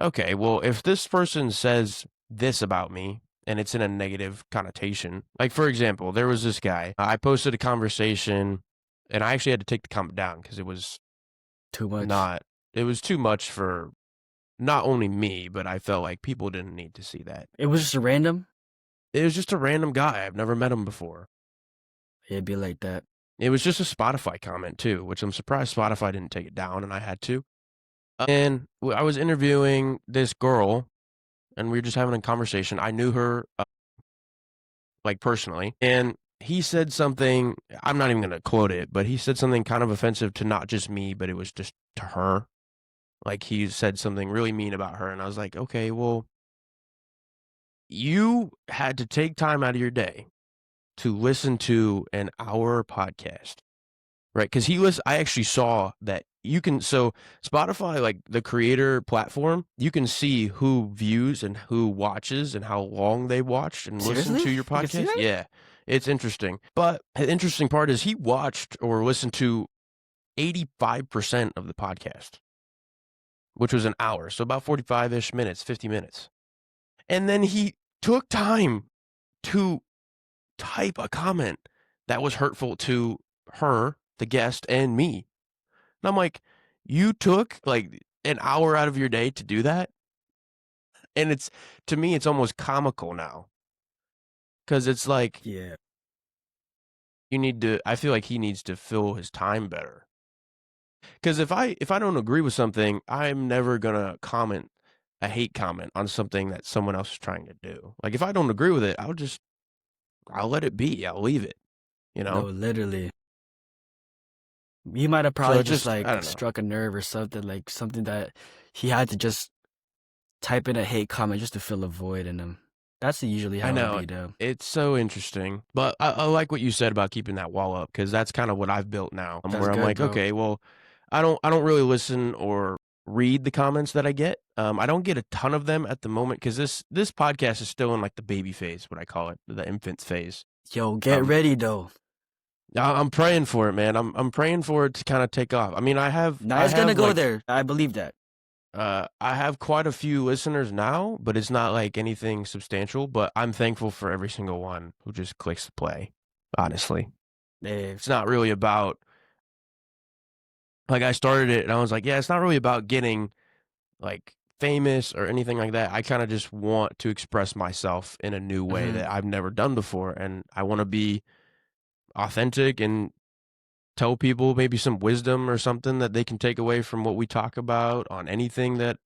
okay, well, if this person says this about me and it's in a negative connotation, like for example, there was this guy, I posted a conversation and I actually had to take the comment down because it was Too much. not, it was too much for not only me, but I felt like people didn't need to see that. It was just a random. It was just a random guy. I've never met him before. It'd be like that. It was just a Spotify comment too, which I'm surprised Spotify didn't take it down and I had to. And I was interviewing this girl and we were just having a conversation. I knew her like personally, and he said something. I'm not even going to quote it, but he said something kind of offensive to not just me, but it was just to her. Like he said something really mean about her, and I was like, okay, well, you had to take time out of your day to listen to an hour podcast. Right, because I actually saw that you can. So Spotify, like the creator platform, you can see who views and who watches and how long they watched and listened Seriously? to your You can see podcast. that? Yeah, it's interesting. But the interesting part is he watched or listened to 85% of the podcast, which was an hour, so about 45-ish minutes, 50 minutes, and then he took time to type a comment that was hurtful to her, the guest, and me. And I'm like, you took like an hour out of your day to do that? And it's, to me, it's almost comical now. Cause it's like, Yeah. I feel like he needs to fill his time better. Cause if I don't agree with something, I'm never gonna comment a hate comment on something that someone else is trying to do. Like if I don't agree with it, I'll let it be. I'll leave it, you No, know? literally. He might have So probably it's just just, I like don't know. struck a nerve or something, like something that he had to just type in a hate comment just to fill a void in him. That's usually I how it'd know be though. it's so interesting, but I like what you said about keeping that wall up because that's kind of what I've built now. That's Where I'm good, like, bro. okay, well, I don't really listen or read the comments that I get. I don't get a ton of them at the moment because this podcast is still in like the baby phase, what I call it, the infant phase. Yo, get Um, ready though. I'm praying for it, man. I'm praying for it to kind of take off. I mean, Now I it's gonna have go like there. I believe that. I have quite a few listeners now, but it's not like anything substantial. But I'm thankful for every single one who just clicks to play. Honestly, Eh, it's not really about like I started it and I was like, yeah, it's not really about getting like famous or anything like that. I kind of just want to express myself in a new way mhm. that I've never done before, and I want to be authentic and tell people maybe some wisdom or something that they can take away from what we talk about on anything that,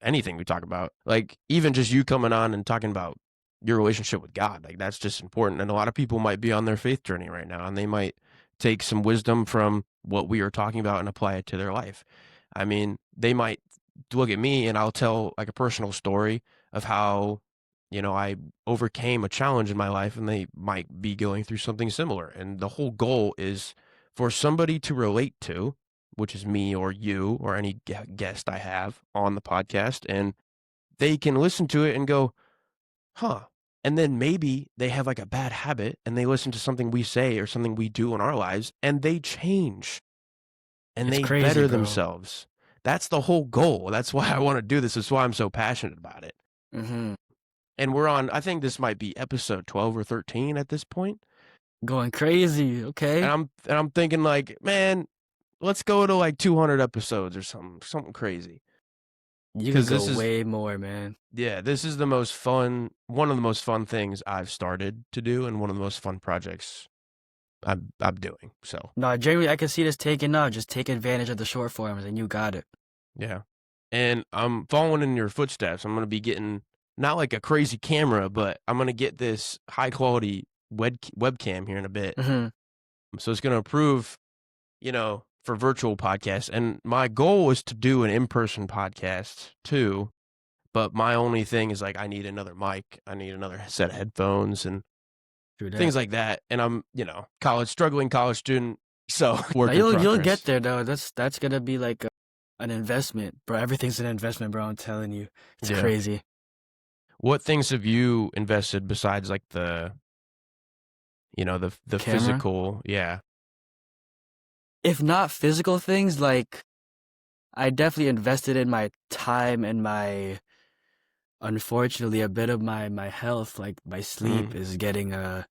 anything we talk about. Like even just you coming on and talking about your relationship with God, like that's just important. And a lot of people might be on their faith journey right now and they might take some wisdom from what we are talking about and apply it to their life. I mean, they might look at me and I'll tell like a personal story of how, I overcame a challenge in my life and they might be going through something similar. And the whole goal is for somebody to relate to, which is me or you or any guest I have on the podcast, and they can listen to it and go, huh. And then maybe they have like a bad habit and they listen to something we say or something we do in our lives and they change and It's they crazy, better bro. themselves. That's the whole goal. That's why I want to do this. That's why I'm so passionate about it. Hmm. And we're on, I think this might be episode 12 or 13 at this point. Going crazy. Okay. And I'm thinking like, man, let's go to like 200 episodes or something crazy. You could Cuz go this is way more, man. yeah, this is the most fun, one of the most fun things I've started to do and one of the most fun projects I'm doing. So, No, Jeremy, I can see this taking off. Just take advantage of the short forms, and you got it. yeah. And I'm following in your footsteps. I'm going to be getting not like a crazy camera, but I'm going to get this high quality webcam here in a bit. Hmm. So it's going to improve, for virtual podcasts. And my goal is to do an in-person podcast too. But my only thing is like I need another mic. I need another set of headphones and Through things that. like that. And I'm, struggling college student. So Now work in you'll get progress. there though. That's gonna be like an investment, bro. Everything's an investment, bro. I'm telling you, it's Yeah. crazy. What things have you invested besides like the Camera. physical? Yeah. If not physical things, like I definitely invested in my time and my unfortunately a bit of my health, like my sleep Mm, is getting a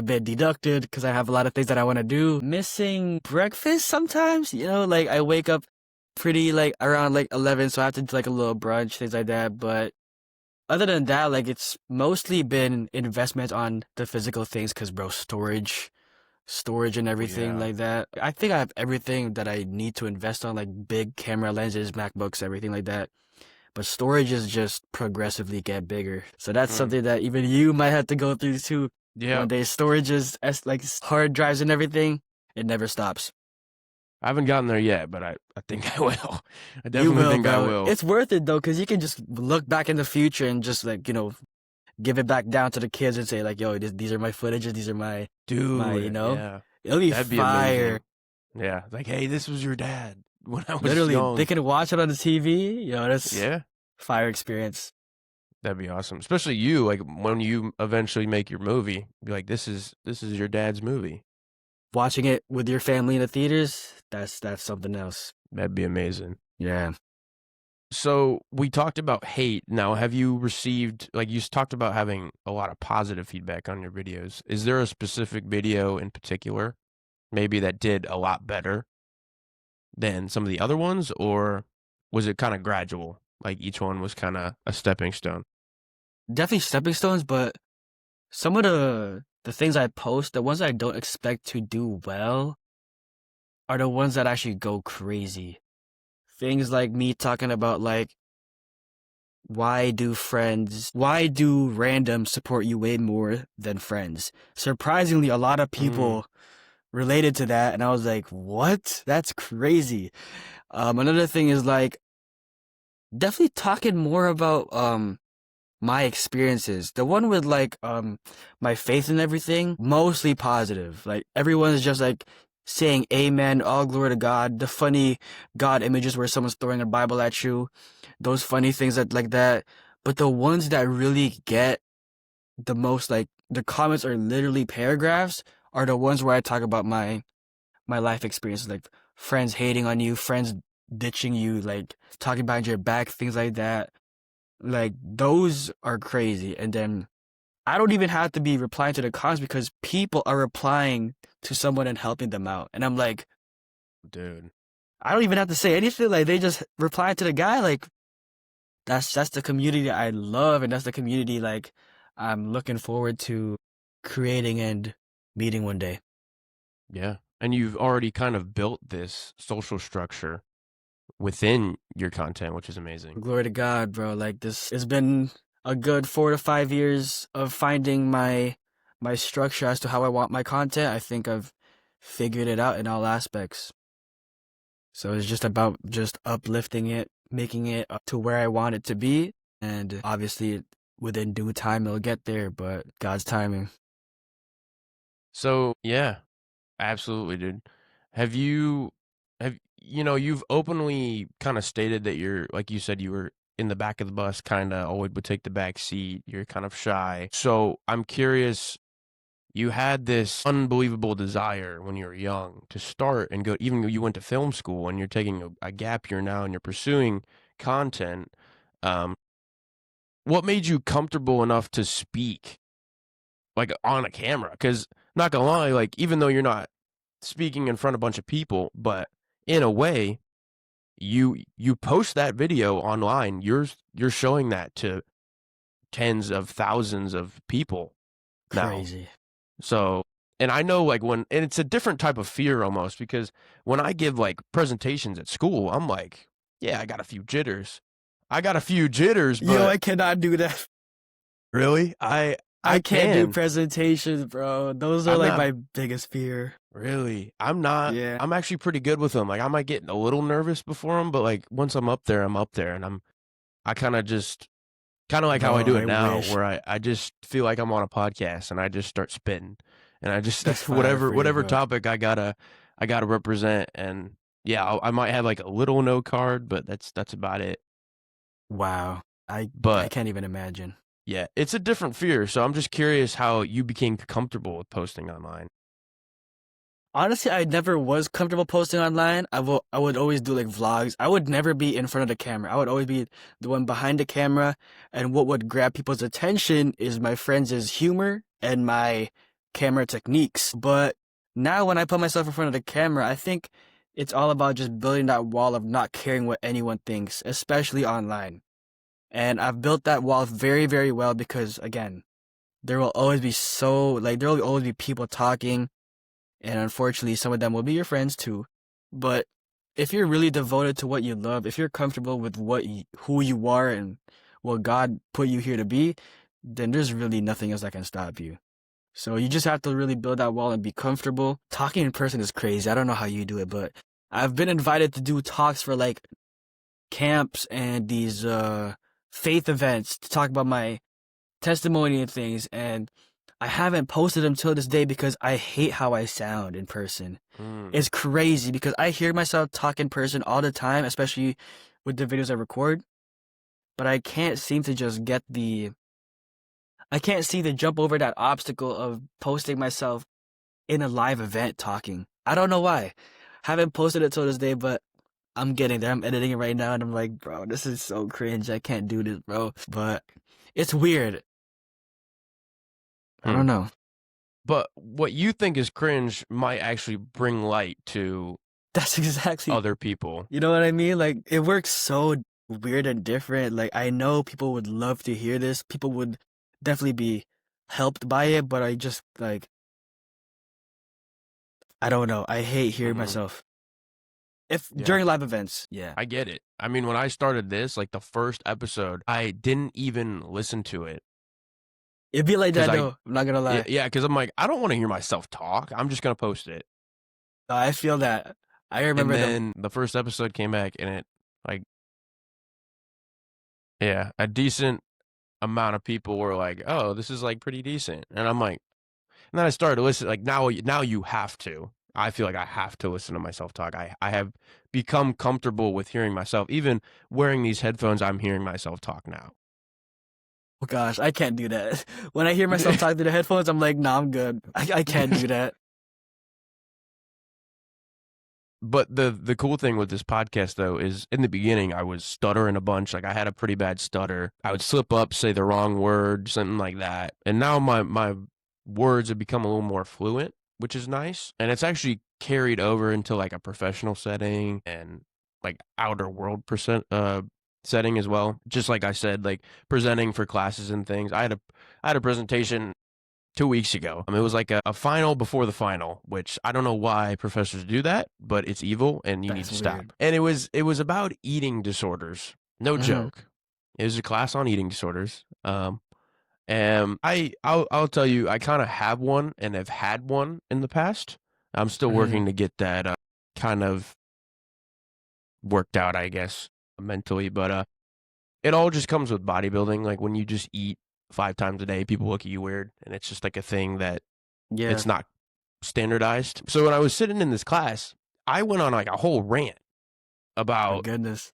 bit deducted because I have a lot of things that I want to do. Missing breakfast sometimes, like I wake up pretty like around like 11, so I have to do like a little brunch, things like that. But other than that, like it's mostly been investment on the physical things because bro, storage and oh everything yeah. like that. I think I have everything that I need to invest on, like big camera lenses, MacBooks, everything like that. But storages just progressively get bigger. So that's Mm, something that even you might have to go through too. yeah. One day, storages, like hard drives and everything, it never stops. I haven't gotten there yet, but I think I will. I You definitely will, think I bro. will. It's worth it though, because you can just look back in the future and just like, give it back down to the kids and say like, yo, these are my footages, these are my, Dude, yeah. it'll be That'd be fire. amazing. Yeah. Like, hey, this was your dad when I was Literally, they young. can watch it on the TV. That's Yeah. fire experience. That'd be awesome. Especially you, like when you eventually make your movie, be like, this is your dad's movie. Watching it with your family in the theaters, that's something else. That'd be amazing. Yeah. So we talked about hate. Now, have you received, like you talked about having a lot of positive feedback on your videos. Is there a specific video in particular, maybe that did a lot better than some of the other ones, or was it kind of gradual? Like each one was kind of a stepping stone. Definitely stepping stones, but some of the things I post, the ones I don't expect to do well, are the ones that actually go crazy. Things like me talking about like why do randoms support you way more than friends? Surprisingly, a lot of Mm, people related to that, and I was like, what? That's crazy. Another thing is like definitely talking more about my experiences. The one with like my faith and everything, mostly positive. Like everyone's just like saying amen, all glory to God. The funny God images where someone's throwing a Bible at you, those funny things that like that. But the ones that really get the most, like the comments are literally paragraphs, are the ones where I talk about my life experiences, like friends hating on you, friends ditching you, like talking behind your back, things like that. Like those are crazy. And then I don't even have to be replying to the comments because people are replying to someone and helping them out. And I'm like, dude. I don't even have to say anything. Like they just reply to the guy. Like that's the community I love, and that's the community like I'm looking forward to creating and meeting one day. Yeah. And you've already kind of built this social structure within your content, which is amazing. Glory to God, bro. Like this, it's been a good 4 to 5 years of finding my structure as to how I want my content. I think I've figured it out in all aspects. So it's just about just uplifting it, making it up to where I want it to be, and obviously within due time it'll get there, but God's timing. So, yeah, absolutely, dude. Have you've openly kind of stated that you're, like you said, you were in the back of the bus, kind of always would take the back seat. You're kind of shy. So I'm curious, you had this unbelievable desire when you were young to start and go, even though you went to film school and you're taking a gap year now and you're pursuing content. Um, what made you comfortable enough to speak like on a camera? Because not gonna lie, like even though you're not speaking in front of a bunch of people, but in a way, you post that video online, you're showing that to tens of thousands of people now. Crazy. So, and I know like and it's a different type of fear almost, because when I give like presentations at school, I'm like, yeah, I got a few jitters. I got a few jitters, Yo, but I cannot do that. really, I I can't do can. presentations, bro. Those are I'm like not my biggest fear. really. I'm not. Yeah. I'm actually pretty good with them. Like I might get a little nervous before them, but like once I'm up there, and I kind of just kind of like how I Bro, do it I now, wish. where I just feel like I'm on a podcast and I just start spitting, and I just That's fire whatever for you, whatever bro. topic I gotta represent, and yeah, I might have like a little note card, but that's about it. Wow. I But can't even imagine. yeah, it's a different fear, so I'm just curious how you became comfortable with posting online. Honestly, I never was comfortable posting online. I would always do like vlogs. I would never be in front of the camera. I would always be the one behind the camera. And what would grab people's attention is my friends' humor and my camera techniques. But now when I put myself in front of the camera, I think it's all about just building that wall of not caring what anyone thinks, especially online. And I've built that wall very, very well because again, there will always be people talking, and unfortunately, some of them will be your friends too. But if you're really devoted to what you love, if you're comfortable with who you are and what God put you here to be, then there's really nothing else that can stop you. So you just have to really build that wall and be comfortable. Talking in person is crazy. I don't know how you do it, but I've been invited to do talks for like camps and these faith events to talk about my testimony and things, and I haven't posted them till this day because I hate how I sound in person. Mm, It's crazy because I hear myself talk in person all the time, especially with the videos I record, but I can't seem to just I can't seem to jump over that obstacle of posting myself in a live event talking. I don't know why. Haven't posted it till this day, but I'm getting there. I'm editing it right now and I'm like, bro, this is so cringe. I can't do this, bro. But it's weird. I hmm. don't know. But what you think is cringe might actually bring light to That's exactly, other people. you know what I mean? Like, it works so weird and different. Like, I know people would love to hear this. People would definitely be helped by it, but I just, like, I don't know. I hate hearing Hmm. myself. If Yeah, during live events, yeah. I get it. I mean, when I started this, like the first episode, I didn't even listen to it It'd be like because that though. I'm not gonna lie. yeah, because I'm like, I don't want to hear myself talk. I'm just gonna post it. I feel that. I And remember the then the first episode came back, and it like, yeah, a decent amount of people were like, "Oh, this is like pretty decent," and I'm like, and then I started to listen. Like now you have to. I feel like I have to listen to myself talk. I have become comfortable with hearing myself. Even wearing these headphones, I'm hearing myself talk now. oh gosh, I can't do that. When I hear myself talk through the headphones, I'm like, nah, I'm good. I can't do that. But the cool thing with this podcast though is in the beginning I was stuttering a bunch. Like I had a pretty bad stutter. I would slip up, say the wrong word, something like that. And now my words have become a little more fluent, which is nice. And it's actually carried over into like a professional setting and like outer world setting as well. Just like I said, like presenting for classes and things. I had a presentation 2 weeks ago. It was like a final before the final, which I don't know why professors do that, but it's evil and you need That's to stop. weird. And it was about eating disorders. No Hmm. joke. It was a class on eating disorders. And I'll tell you, I kind of have one and have had one in the past. I'm still Hmm. working to get that kind of worked out, I guess, mentally. But it all just comes with bodybuilding. Like when you just eat 5 times a day, people look at you weird, and it's just like a thing that Yeah. it's not standardized. So when I was sitting in this class, I went on like a whole rant My about goodness.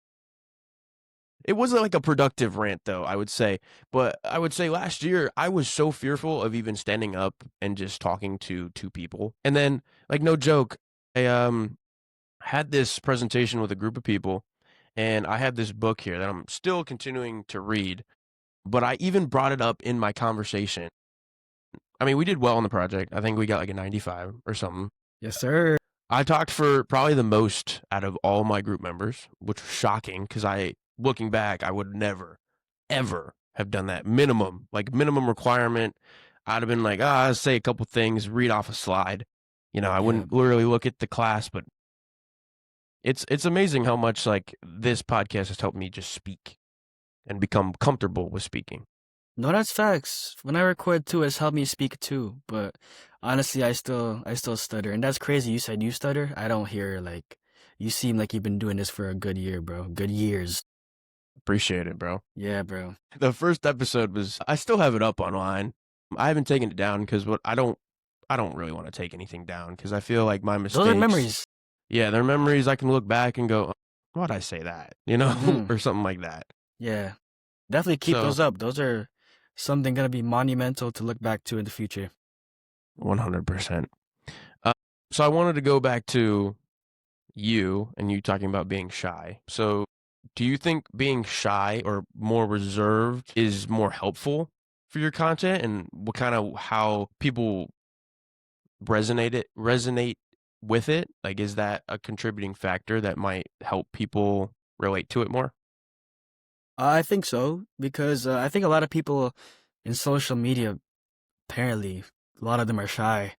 It wasn't like a productive rant though, I would say. But I would say last year I was so fearful of even standing up and just talking to two people. And then, like, no joke, I had this presentation with a group of people, and I had this book here that I'm still continuing to read, but I even brought it up in my conversation. I mean, we did well on the project. I think we got like a 95 or something. Yes, sir. I talked for probably the most out of all my group members, which was shocking because looking back, I would never, ever have done that. Minimum requirement. I'd have been like, I'll say a couple things, read off a slide. I Yeah. wouldn't literally look at the class, but it's amazing how much like this podcast has helped me just speak and become comfortable with speaking. No, that's facts. When I record too, it's helped me speak too. But honestly, I still stutter, and that's crazy. You said you stutter. I don't hear like. You seem like you've been doing this for a good year, bro. Good years. Appreciate it, bro. Yeah, bro. The first episode was I still have it up online. I haven't taken it down because I don't really want to take anything down because I feel like my Those are mistakes, memories. yeah, they're memories I can look back and go, why'd I say that? Mm-hmm. Or something like that. Yeah. Definitely keep So those up. Those are something gonna be monumental to look back to in the future. 100%. So I wanted to go back to you and you talking about being shy. So do you think being shy or more reserved is more helpful for your content, and what kind of how people resonate with it? Like, is that a contributing factor that might help people relate to it more? I think so because I think a lot of people in social media apparently a lot of them are shy.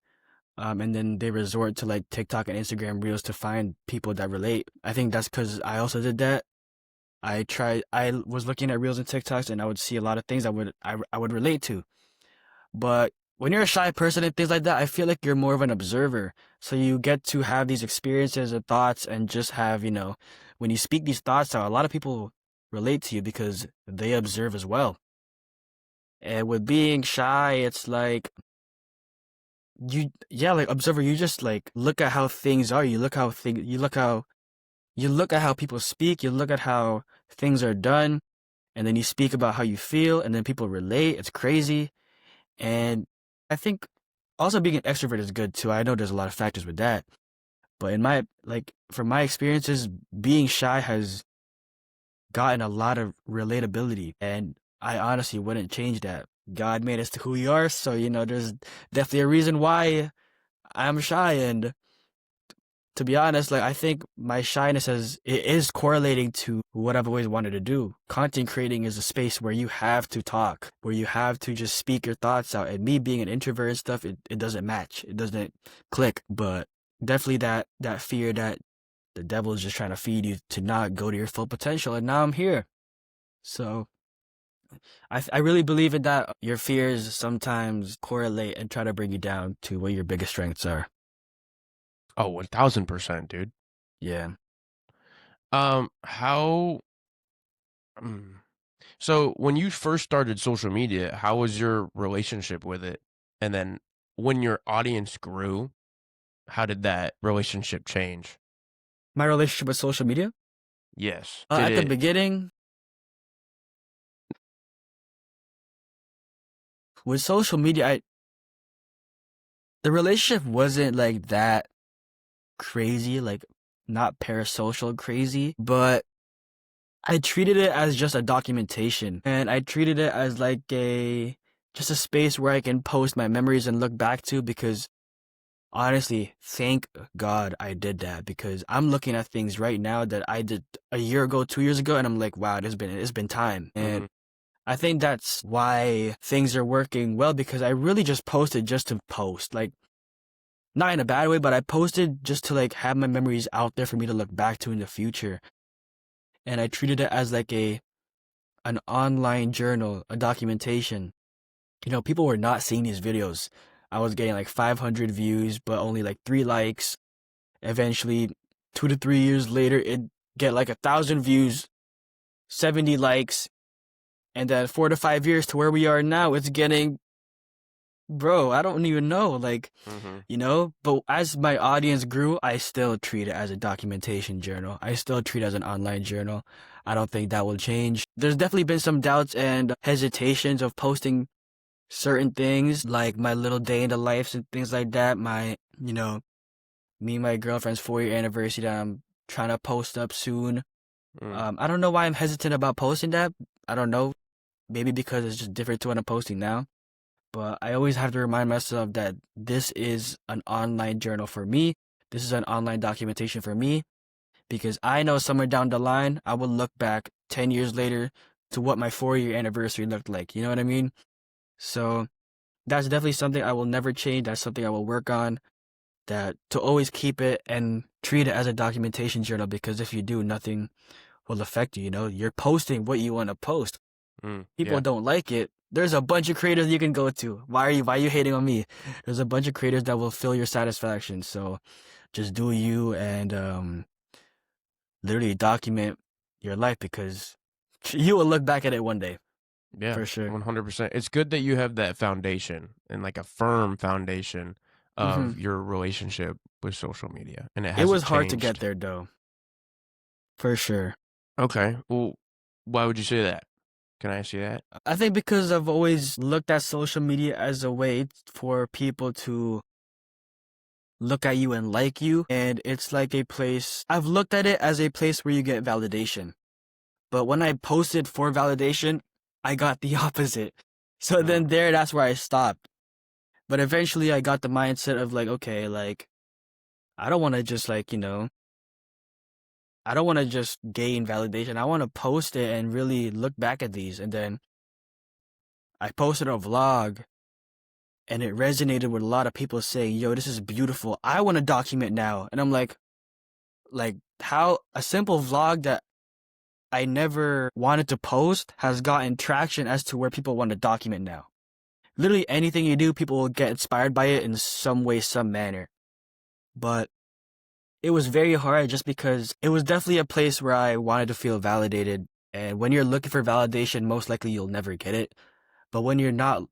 And then they resort to like TikTok and Instagram Reels to find people that relate. I think that's because I also did that. I was looking at Reels and TikToks, and I would see a lot of things I would relate to. But when you're a shy person and things like that, I feel like you're more of an observer. So you get to have these experiences and thoughts and just have, when you speak these thoughts out, a lot of people relate to you because they observe as well. And with being shy, it's like yeah, like observer, you just like look at how things are. You look at how people speak, you look at how things are done, and then you speak about how you feel, and then people relate. It's crazy. And I think also being an extrovert is good too. I know there's a lot of factors with that. But from my experiences, being shy has gotten a lot of relatability. And I honestly wouldn't change that. God made us to who we are. So, there's definitely a reason why I'm shy. And to be honest, like I think my shyness is correlating to what I've always wanted to do. Content creating is a space where you have to talk, where you have to just speak your thoughts out. And me being an introvert and stuff, it doesn't match. It doesn't click. But definitely that fear that the devil is just trying to feed you to not go to your full potential. And now I'm here. So I really believe in that. Your fears sometimes correlate and try to bring you down to what your biggest strengths are. Oh, 1000%, dude. Yeah. How mm, so when you first started social media, how was your relationship with it? And then when your audience grew, how did that relationship change? My relationship with social media? Yes. Did At the it beginning, with social media, the relationship wasn't like that crazy, like not parasocial crazy, but I treated it as just a documentation, and I treated it as like just a space where I can post my memories and look back to because honestly, thank God I did that because I'm looking at things right now that I did a year ago, 2 years ago, and I'm like, wow, it's been time. And mhm. I think that's why things are working well because I really just posted just to post. Like, not in a bad way, but I posted just to like have my memories out there for me to look back to in the future. And I treated it as like an online journal, a documentation. People were not seeing these videos. I was getting like 500 views, but only like 3 likes. Eventually, 2 to 3 years later, it get like 1,000 views, 70 likes, and then 4 to 5 years to where we are now, it's getting bro, I don't even know. Like, Mm-hmm. but as my audience grew, I still treat it as a documentation journal. I still treat it as an online journal. I don't think that will change. There's definitely been some doubts and hesitations of posting certain things, like my little day in the lives and things like that. Me and my girlfriend's 4-year anniversary that I'm trying to post up soon. Mm. I don't know why I'm hesitant about posting that. I don't know. Maybe because it's just different to what I'm posting now. But I always have to remind myself that this is an online journal for me. This is an online documentation for me because I know somewhere down the line, I will look back 10 years later to what my 4-year anniversary looked like. You know what I mean? So that's definitely something I will never change. That's something I will work on. That to always keep it and treat it as a documentation journal because if you do, nothing will affect you. You're posting what you want to post. Mm. People Yeah. don't like it. There's a bunch of creators you can go to. Why are you hating on me? There's a bunch of creators that will fill your satisfaction. So just do you and literally document your life because you will look back at it one day Yeah. for sure. 100%. It's good that you have that foundation and like a firm foundation Hmm. of your relationship with social media, and it It was hasn't hard to get changed. there though, for sure. Okay. Well, why would you say that? Can I ask you that? I think because I've always looked at social media as a way for people to look at you and like you. And it's like a place, I've looked at it as a place where you get validation. But when I posted for validation, I got the opposite. So then Mm. that's where I stopped. But eventually I got the mindset of like, okay, like, I don't want to just like, I don't want to just gain validation. I want to post it and really look back at these. And then I posted a vlog and it resonated with a lot of people saying, yo, this is beautiful. I want to document now. And I'm like how a simple vlog that I never wanted to post has gotten traction as to where people want to document now. Literally anything you do, people will get inspired by it in some way, some manner. But it was very hard just because it was definitely a place where I wanted to feel validated. And when you're looking for validation, most likely you'll never get it. But when you're not,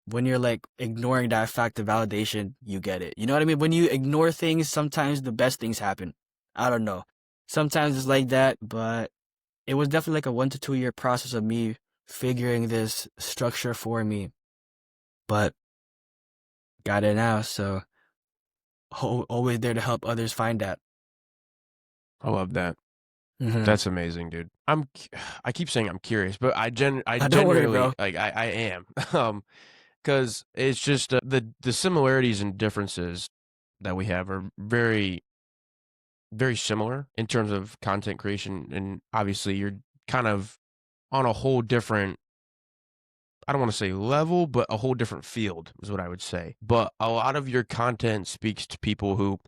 when you're like ignoring that fact of validation, you get it. You know what I mean? When you ignore things, sometimes the best things happen. I don't know. Sometimes it's like that, but it was definitely like a 1 to 2 year process of me figuring this structure for me. But got it now, so always there to help others find that. I love that. Hmm. That's amazing, dude. I keep saying I'm curious, but I Don't worry, genuinely bro. like I am. Because it's just the similarities and differences that we have are very very similar in terms of content creation, and obviously you're kind of on a whole different, I don't want to say level, but a whole different field is what I would say. But a lot of your content speaks to people who,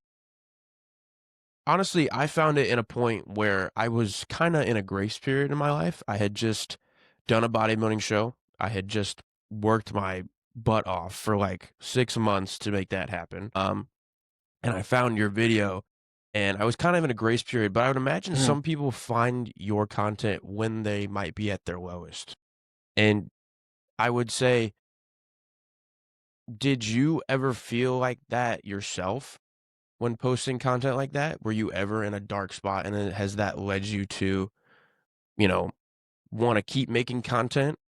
honestly, I found it in a point where I was kind of in a grace period in my life. I had just done a bodybuilding show. I had just worked my butt off for like 6 months to make that happen. And I found your video and I was kind of in a grace period, but I would imagine Mhm. some people find your content when they might be at their lowest. And I would say, did you ever feel like that yourself when posting content like that? Were you ever in a dark spot and then has that led you to, you know, want to keep making content?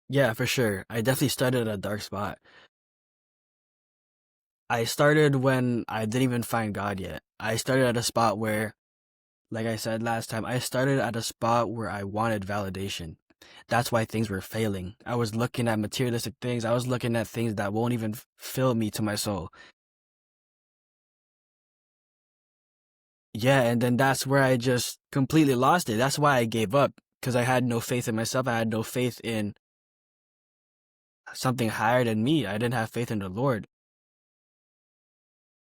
Yeah, for sure. I definitely started at a dark spot. I started when I didn't even find God yet. I started at a spot where, like I said last time, I started at a spot where I wanted validation. That's why things were failing. I was looking at materialistic things. I was looking at things that won't even fill me to my soul. Yeah, and then that's where I just completely lost it. That's why I gave up because I had no faith in myself. I had no faith in something higher than me. I didn't have faith in the Lord.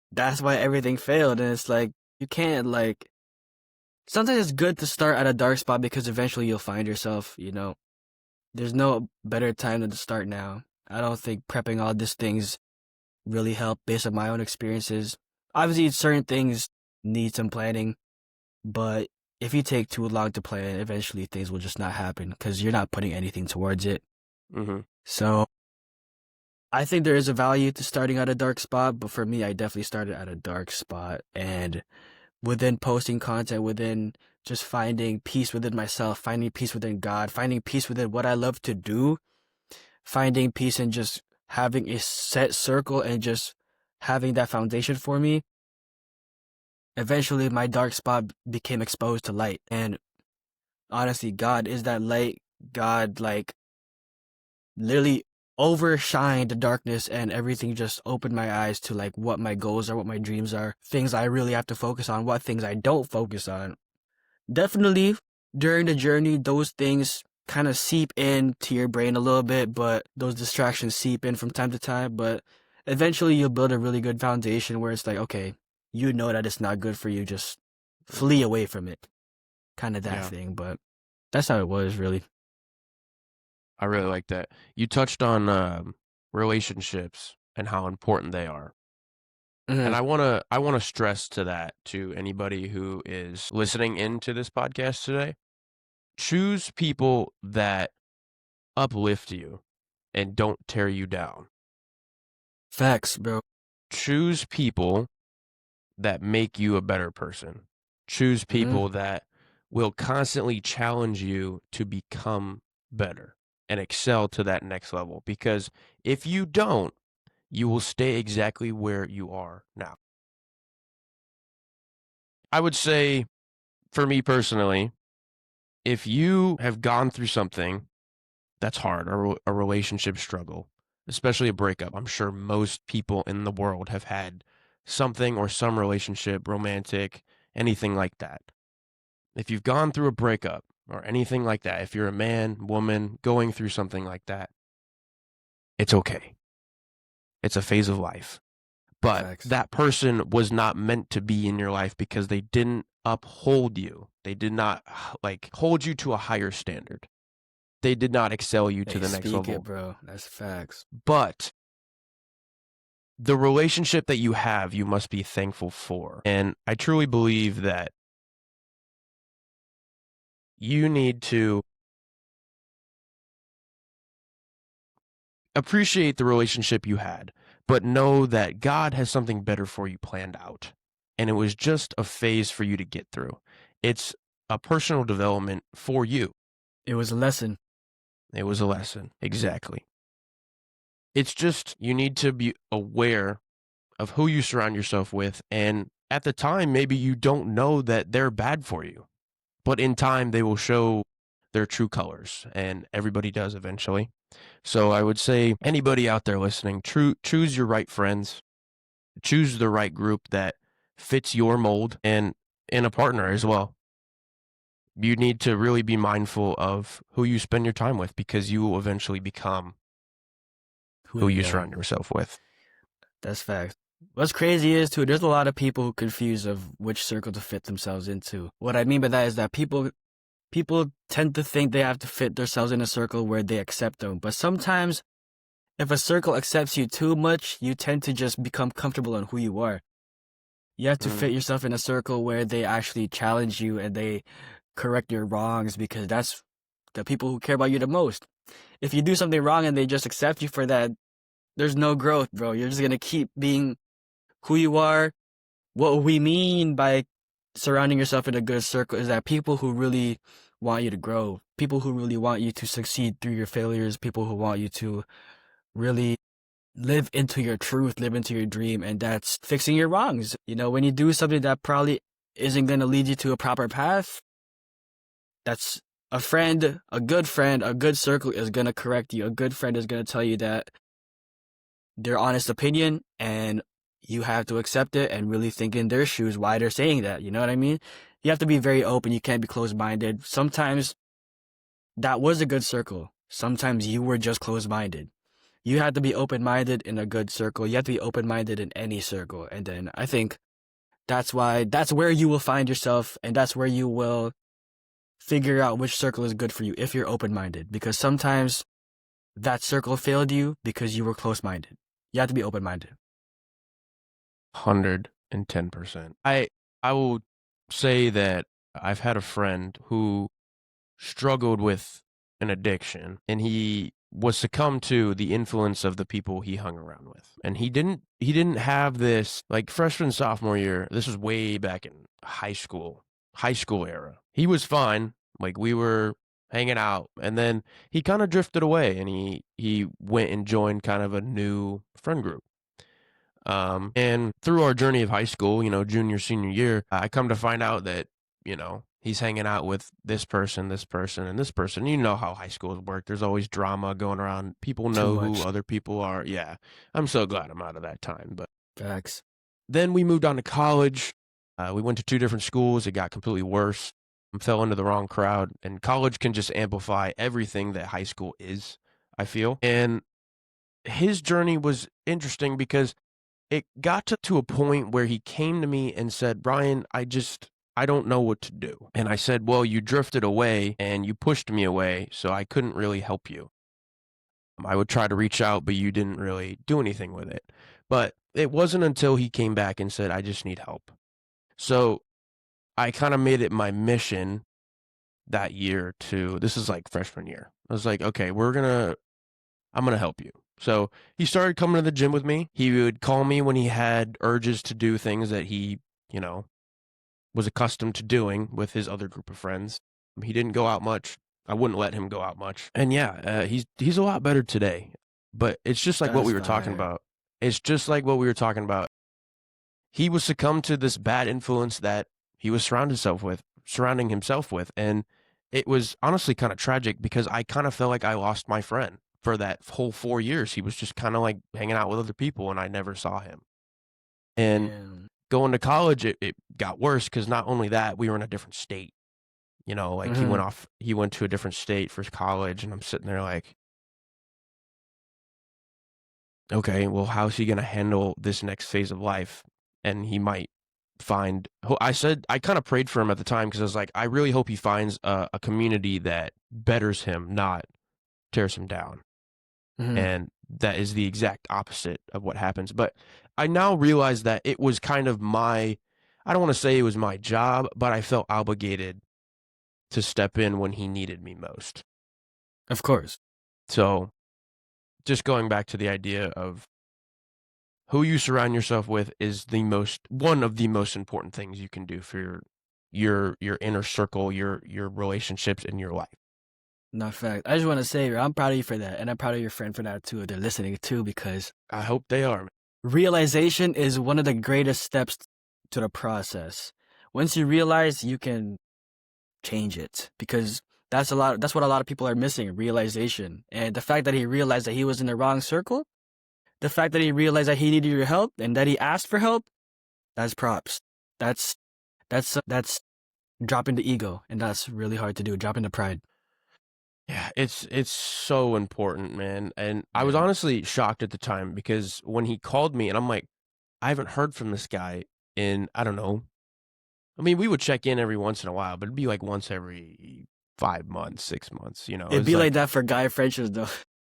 That's why everything failed. And it's like, you can't, like, sometimes it's good to start at a dark spot because eventually you'll find yourself. There's no better time than to start now. I don't think prepping all these things really help based on my own experiences. Obviously, certain things need some planning, but if you take too long to plan, eventually things will just not happen because you're not putting anything towards it. Mhm. So I think there is a value to starting at a dark spot, but for me, I definitely started at a dark spot. And within posting content, within just finding peace within myself, finding peace within God, finding peace within what I love to do, finding peace in just having a set circle and just having that foundation for me, eventually my dark spot became exposed to light. And honestly, God is that light. God, like, literally overshined the darkness, and everything just opened my eyes to like what my goals are, what my dreams are, things I really have to focus on, what things I don't focus on. Definitely during the journey, those things kind of seep into your brain a little bit, but those distractions seep in from time to time. But eventually, you'll build a really good foundation where it's like, okay, you know that it's not good for you, just flee away from it. Kind of that Yeah, thing. But that's how it was, really. I really like that. You touched on relationships and how important they are. And Mhm. I wanna stress to that to anybody who is listening into this podcast today. Choose people that uplift you and don't tear you down. Facts, bro. Choose people that make you a better person. Choose Hmm. people that will constantly challenge you to become better and excel to that next level. Because if you don't, you will stay exactly where you are now. I would say, for me personally, if you have gone through something that's hard, a relationship struggle, especially a breakup, I'm sure most people in the world have had something or some relationship, romantic, anything like that. If you've gone through a breakup or anything like that, if you're a man, woman going through something like that, it's okay. It's a phase of life. But Facts. that person was not meant to be in your life because they didn't uphold you. They did not like hold you to a higher standard. They did not excel you to Hey, the next speak it, level. bro. That's facts. But the relationship that you have, you must be thankful for. And I truly believe that you need to appreciate the relationship you had, but know that God has something better for you planned out. And it was just a phase for you to get through. It's a personal development for you. It was a lesson. It was a lesson. Exactly. It's just you need to be aware of who you surround yourself with. And at the time, maybe you don't know that they're bad for you, but in time, they will show their true colors. And everybody does eventually. So I would say anybody out there listening, choose your right friends, choose the right group that fits your mold and in a partner as well. You need to really be mindful of who you spend your time with because you will eventually become Who who they you are. surround yourself with. That's facts. What's crazy is too, there's a lot of people who confuse of which circle to fit themselves into. What I mean by that is that people tend to think they have to fit themselves in a circle where they accept them. But sometimes if a circle accepts you too much, you tend to just become comfortable on who you are. You have to Mm, fit yourself in a circle where they actually challenge you and they correct your wrongs, because that's the people who care about you the most. If you do something wrong and they just accept you for that, there's no growth, bro. You're just gonna keep being who you are. What we mean by surrounding yourself in a good circle is that people who really want you to grow, people who really want you to succeed through your failures, people who want you to really live into your truth, live into your dream, and that's fixing your wrongs. You know, when you do something that probably isn't going to lead you to a proper path, that's a friend, a good circle is going to correct you. A good friend is going to tell you that their honest opinion, and you have to accept it and really think in their shoes why they're saying that. You know what I mean? You have to be very open. You can't be closed minded. Sometimes that was a good circle. Sometimes you were just closed minded. You have to be open minded in a good circle. You have to be open minded in any circle. And then I think that's where you will find yourself, and that's where you will figure out which circle is good for you if you're open minded. Because sometimes that circle failed you because you were close minded. You have to be open minded. 110%. I will say that I've had a friend who struggled with an addiction and he was succumb to the influence of the people he hung around with. And he didn't have this like freshman sophomore year. This was way back in high school era. He was fine. Like we were hanging out, and then he kind of drifted away, and he went and joined kind of a new friend group. And through our journey of high school, junior, senior year, I come to find out that, he's hanging out with this person, and this person. You know how high schools work. There's always drama going around. People Too know who much. other people are. Yeah. I'm so glad I'm out of that time. But Facts. then we moved on to college. We went to 2 different schools. It got completely worse. Fell into the wrong crowd. And college can just amplify everything that high school is, I feel. And his journey was interesting because it got to a point where he came to me and said, Brian, I don't know what to do. And I said, well, you drifted away and you pushed me away, so I couldn't really help you. I would try to reach out, but you didn't really do anything with it. But it wasn't until he came back and said, I just need help. So I kind of made it my mission that year this is like freshman year. I was like, okay, I'm going to help you. So he started coming to the gym with me. He would call me when he had urges to do things that he, was accustomed to doing with his other group of friends. He didn't go out much. I wouldn't let him go out much. And yeah, he's a lot better today. But it's just like what That's we were talking fire. about. It's just like what we were talking about. He was succumbed to this bad influence that he was surrounding himself with. And it was honestly kind of tragic because I kind of felt like I lost my friend for that whole 4 years. He was just kind of like hanging out with other people and I never saw him. And Damn. going to college, it got worse because not only that, we were in a different state. Like Mm-hmm. he went to a different state for college, and I'm sitting there like, okay, well, how's he going to handle this next phase of life? And he might find, I kind of prayed for him at the time because I was like, I really hope he finds a community that betters him, not tears him down. Mm-hmm. And that is the exact opposite of what happens. But I now realize that it was kind of I don't want to say it was my job, but I felt obligated to step in when he needed me most. Of course. So just going back to the idea of who you surround yourself with is one of the most important things you can do for your inner circle, your relationships in your life. Not fact. I just want to say, I'm proud of you for that, and I'm proud of your friend for that too. They're listening too, because I hope they are. realization is one of the greatest steps to the process. Once you realize, you can change it, because that's what a lot of people are missing, realization. And the fact that he realized that he was in the wrong circle, the fact that he realized that he needed your help and that he asked for help, that's props. That's dropping the ego, and that's really hard to do, dropping the pride. Yeah, it's so important, man. And I was Yeah. honestly shocked at the time because when he called me and I'm like, I haven't heard from this guy in, I don't know. I mean, we would check in every once in a while, but it'd be like once every 5 months, 6 months, It'd It's be like like that for guy friendships though.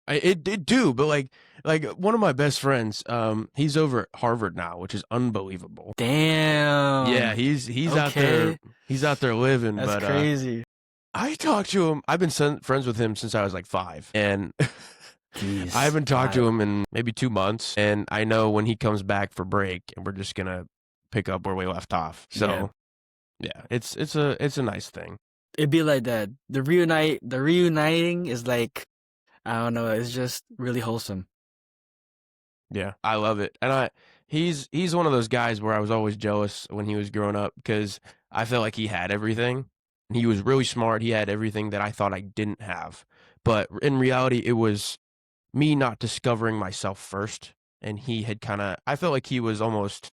it did do, but like one of my best friends, he's over at Harvard now, which is unbelievable. Yeah, Damn. he's out there Okay. he's out there living, That's but crazy. I talked to him. I've been friends with him since I was like 5, and I Jeez. haven't talked to 5. him in maybe 2 months. And I know when he comes back for break, and we're just gonna pick up where we left off. Yeah. So yeah, it's a nice thing. It'd be like that. The reuniting is like, I don't know, it's just really wholesome. Yeah, I love it, and he's one of those guys where I was always jealous when he was growing up because I felt like he had everything. He was really smart. He had everything that I thought I didn't have, but in reality, it was me not discovering myself first. And he had I felt like he was almost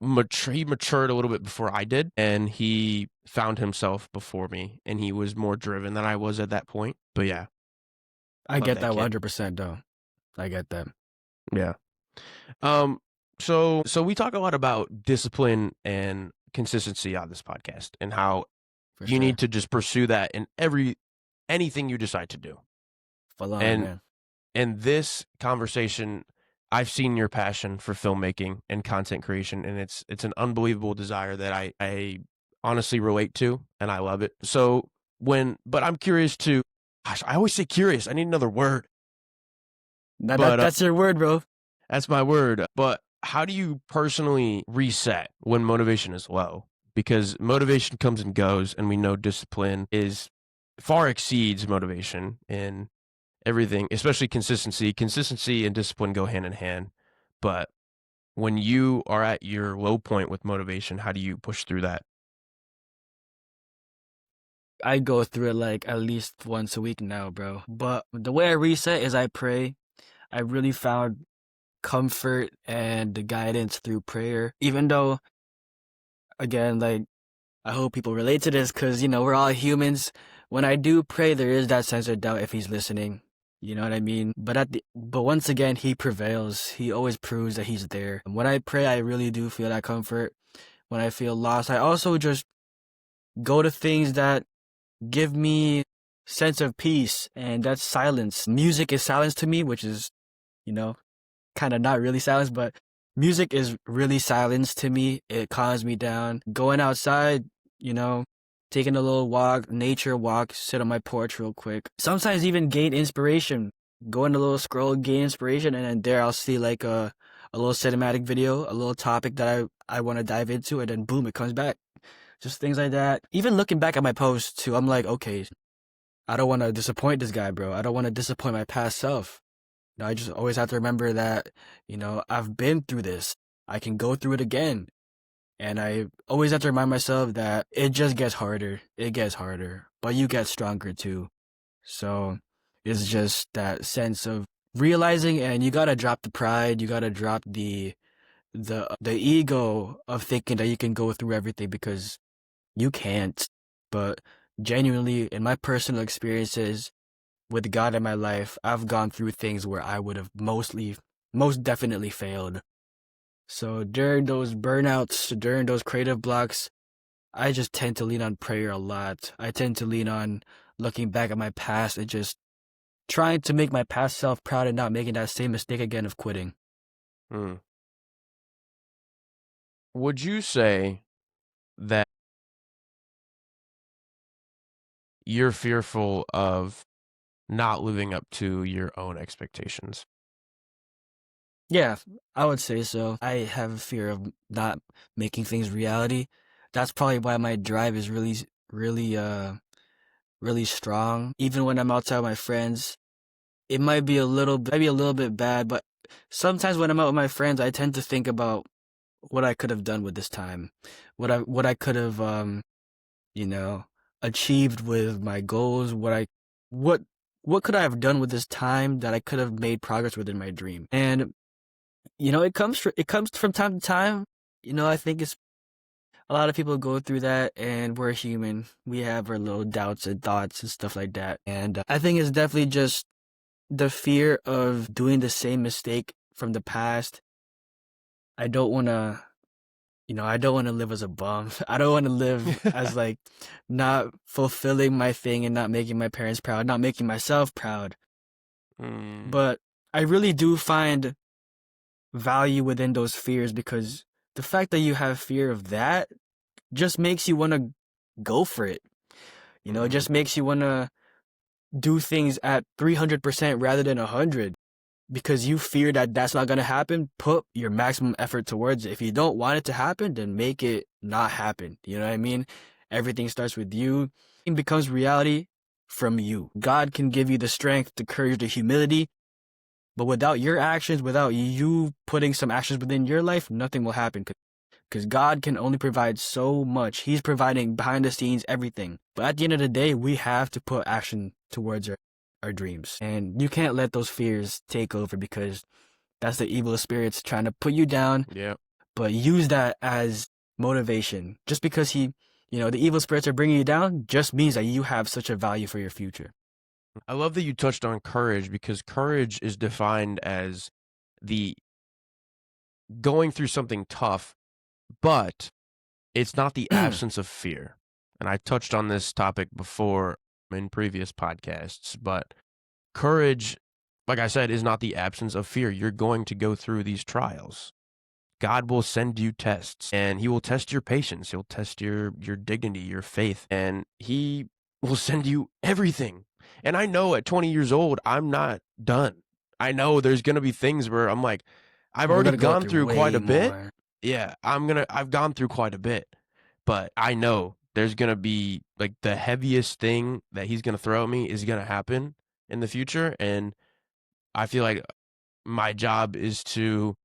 mature. He matured a little bit before I did, and he found himself before me, and he was more driven than I was at that point. But yeah, I love get that that kid. 100% though. I get that. Yeah. Um. So we talk a lot about discipline and consistency on this podcast, and how For you need sure. to just pursue that in anything you decide to do. Full on, And man. in this conversation, I've seen your passion for filmmaking and content creation, and it's an unbelievable desire that I honestly relate to, and I love it. So but I'm curious too. Gosh, I always say curious. I need another word, but That's your word, bro. that's my word. But how do you personally reset when motivation is low? Because motivation comes and goes, and we know discipline is far exceeds motivation in everything, especially consistency. Consistency and discipline go hand in hand. But when you are at your low point with motivation, how do you push through that? I go through it like at least once a week now, bro. But the way I reset is I pray. I really found comfort and guidance through prayer. Even though, again, like, I hope people relate to this because, we're all humans. When I do pray, there is that sense of doubt if he's listening. You know what I mean? But once again, he prevails. He always proves that he's there. When I pray, I really do feel that comfort. When I feel lost, I also just go to things that give me sense of peace, and that's silence. Music is silence to me, which is, you know, kind of not really silence, but music is really silence to me. It calms me down. Going outside, taking a little walk, nature walk, sit on my porch real quick. Sometimes even gain inspiration. Go in a little scroll, gain inspiration, and then there I'll see like a little cinematic video, a little topic that I want to dive into, and then boom, it comes back. Just things like that. Even looking back at my posts too, I'm like, okay, I don't want to disappoint this guy, bro. I don't want to disappoint my past self. I just always have to remember that, I've been through this. I can go through it again. And I always have to remind myself that it just gets harder. It gets harder, but you get stronger too. So it's just that sense of realizing, and you gotta drop the pride. You gotta drop the ego of thinking that you can go through everything, because you can't. But genuinely, in my personal experiences with God in my life, I've gone through things where I would have most definitely failed. So during those burnouts, during those creative blocks, I just tend to lean on prayer a lot. I tend to lean on looking back at my past and just trying to make my past self proud and not making that same mistake again of quitting. Hmm. Would you say that you're fearful of not living up to your own expectations? Yeah, I would say so. I have a fear of not making things reality. That's probably why my drive is really strong. Even when I'm outside with my friends, it might be maybe a little bit bad, but sometimes when I'm out with my friends, I tend to think about what I could have done with this time, what I could have you know achieved with my goals, what what could I have done with this time that I could have made progress within my dream. And it comes from time to time. I think it's a lot of people go through that, and we're human. We have our little doubts and thoughts and stuff like that. And I think it's definitely just the fear of doing the same mistake from the past. I don't want to, I don't want to live as a bum. I don't want to live as like not fulfilling my thing and not making my parents proud, not making myself proud. Mm. But I really do find value within those fears, because the fact that you have fear of that just makes you want to go for it. It Mm. just makes you want to do things at 300% rather than 100, because you fear that that's not going to happen. Put your maximum effort towards it. If you don't want it to happen, then make it not happen. You know what I mean? Everything starts with you. It becomes reality from you. God can give you the strength, the courage, the humility, but without your actions, without you putting some actions within your life, nothing will happen. Because God can only provide so much. He's providing behind the scenes everything. But at the end of the day, we have to put action towards our dreams. And you can't let those fears take over, because that's the evil spirits trying to put you down. Yeah. But use that as motivation. Just because the evil spirits are bringing you down just means that you have such a value for your future. I love that you touched on courage, because courage is defined as the going through something tough, but it's not the absence of fear. And I touched on this topic before in previous podcasts, but courage, like I said, is not the absence of fear. You're going to go through these trials. God will send you tests, and he will test your patience. He'll test your dignity, your faith, and he will send you everything. And I know at 20 years old, I'm not done. I know there's going to be things where I'm like, I've We're already gonna go gone through through quite way a bit. more. Yeah, I've gone through quite a bit, but I know there's going to be like the heaviest thing that he's going to throw at me is going to happen in the future. And I feel like my job is to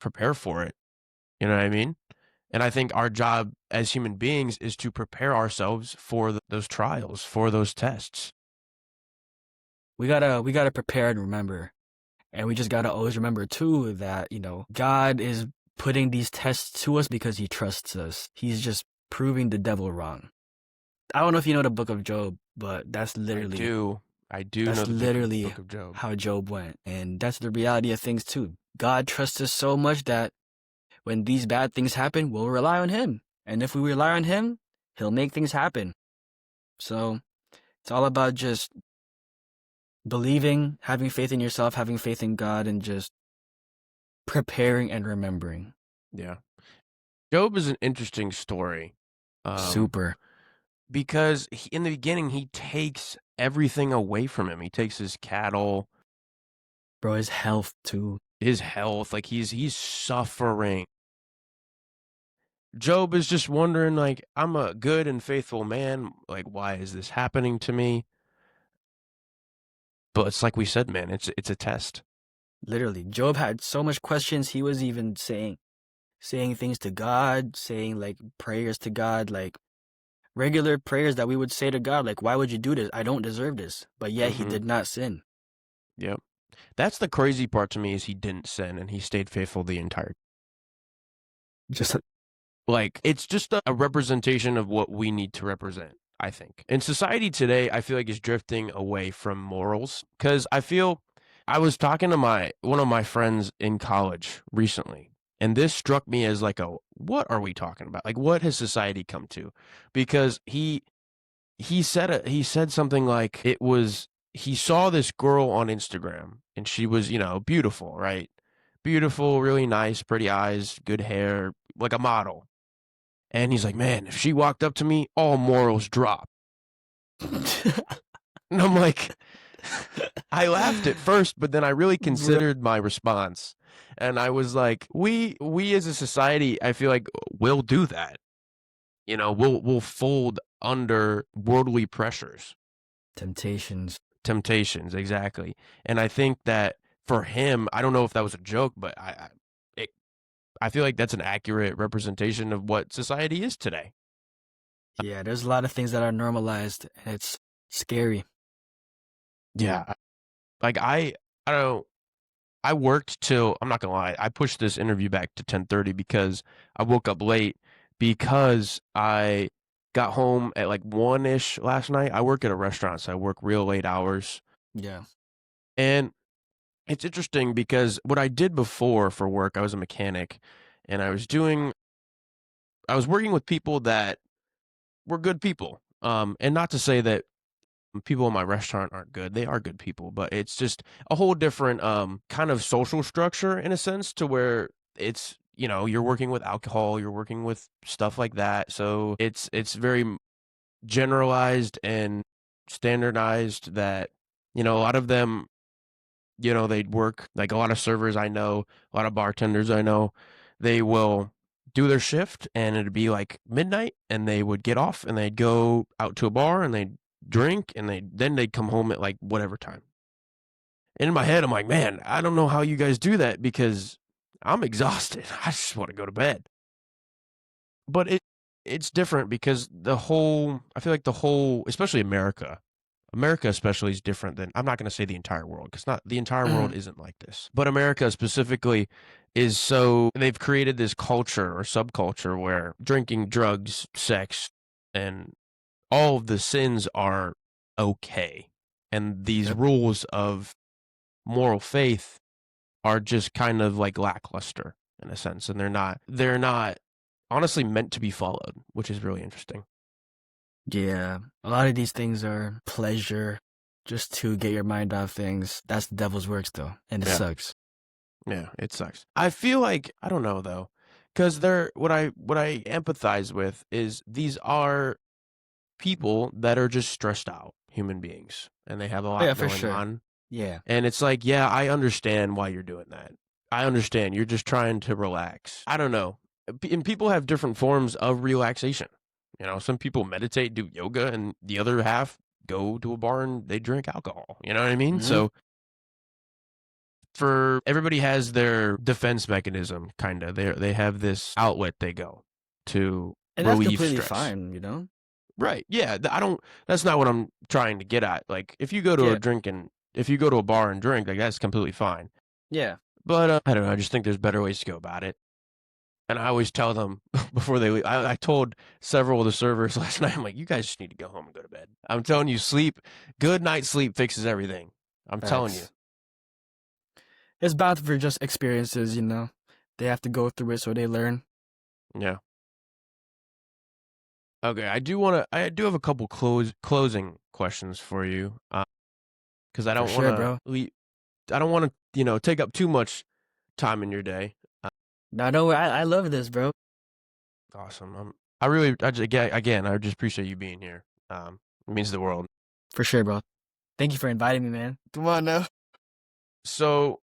prepare for it. You know what I mean? And I think our job as human beings is to prepare ourselves for those trials, for those tests. We gotta prepare and remember. And we just gotta always remember too that, God is putting these tests to us because he trusts us. He's just proving the devil wrong. I don't know if you know the book of Job, but that's I literally do. I do know that's the literally book of Job. how Job went. And that's the reality of things too. God trusts us so much that when these bad things happen, we'll rely on him. And if we rely on him, he'll make things happen. So it's all about just believing, having faith in yourself, having faith in God, and just preparing and remembering. Yeah. Job is an interesting story. Um, Super. because in the beginning he takes everything away from him. He takes his cattle, Bro, his health too. his health, like he's suffering. Job is just wondering like I'm a good and faithful man, like why is this happening to me? But it's like we said, man, it's a test. Literally. Job had so much questions. He was even saying things to God, saying like prayers to God, like regular prayers that we would say to God, like, why would you do this? I don't deserve this. But yet he Mhm. did not sin. Yep. That's the crazy part to me is he didn't sin and he stayed faithful the entire. Just Like it's just a representation of what we need to represent, I think. And society today, I feel like is drifting away from morals cuz I was talking to my one of my friends in college recently. And this struck me as like a what are we talking about? Like what has society come to? Because he said something like it was he saw this girl on Instagram and she was, beautiful, right? Beautiful, really nice, pretty eyes, good hair, like a model. And he's like, "Man, if she walked up to me, all morals drop." And I'm like, I laughed at first, but then I really Bro. considered my response. And I was like, we as a society, I feel like will do that. We'll fold under worldly pressures. Temptations. Temptations, exactly. And I think that for him, I don't know if that was a joke, but it, I feel like that's an accurate representation of what society is today. Yeah, there's a lot of things that are normalized and it's scary. Yeah, like I don't. I worked till I'm not gonna lie. I pushed this interview back to 10:30 because I woke up late because I got home at like 1-ish last night. I work at a restaurant, so I work real late hours. Yeah. And it's interesting because what I did before for work, I was a mechanic and I was working with people that were good people. And not to say that people in my restaurant aren't good. They are good people, but it's just a whole different kind of social structure in a sense to where it's, you're working with alcohol, you're working with stuff like that. So it's very generalized and standardized that, a lot of them, they'd work like a lot of servers I know, a lot of bartenders I know, they will do their shift and it'd be like midnight and they would get off and they'd go out to a bar and they'd drink and they'd come home at like whatever time. And in my head I'm like, man, I don't know how you guys do that because I'm exhausted. I just want to go to bed. But it's different because I feel like the whole, especially America especially is different than I'm not going to say the entire world because not the entire world isn't like this. But America specifically is so they've created this culture or subculture where drinking, drugs, sex, and all of the sins are okay. And these Yep. rules of moral faith are just kind of like lackluster in a sense and they're not honestly meant to be followed, which is really interesting. Yeah. A lot of these things are pleasure just to get your mind off things. That's the devil's works though. And it Yeah. sucks. Yeah, it sucks. I feel like I don't know though, because they're what I empathize with is these are people that are just stressed out human beings, and they have a Oh, yeah, lot for going sure. on. Yeah. And it's like, yeah, I understand why you're doing that. I understand. You're just trying to relax. I don't know. And people have different forms of relaxation. You know, some people meditate, do yoga, and the other half go to a bar and they drink alcohol. You know what I mean? Hmm. So for everybody has their defense mechanism, kind of. They have this outlet they go to And that's relieve completely stress. fine, you know? Right. Yeah. I don't. That's not what I'm trying to get at. Like, if you go to a Yeah. drink and if you go to a bar and drink, like that's completely fine. Yeah. But I don't know. I just think there's better ways to go about it. And I always tell them before they leave. I told several of the servers last night, I'm like, you guys just need to go home and go to bed. I'm telling you, good night's sleep fixes everything. I'm telling you. Facts. It's bad for just experiences, you know? They have to go through it so they learn. Yeah. Okay. I do have a couple closing questions for you. Because I For don't want sure, to bro. I don't want to, take up too much time in your day. No, no, I love this, bro. Awesome. I really, again, I just appreciate you being here. It means the world. For sure, bro. Thank you for inviting me, man. Come on now. So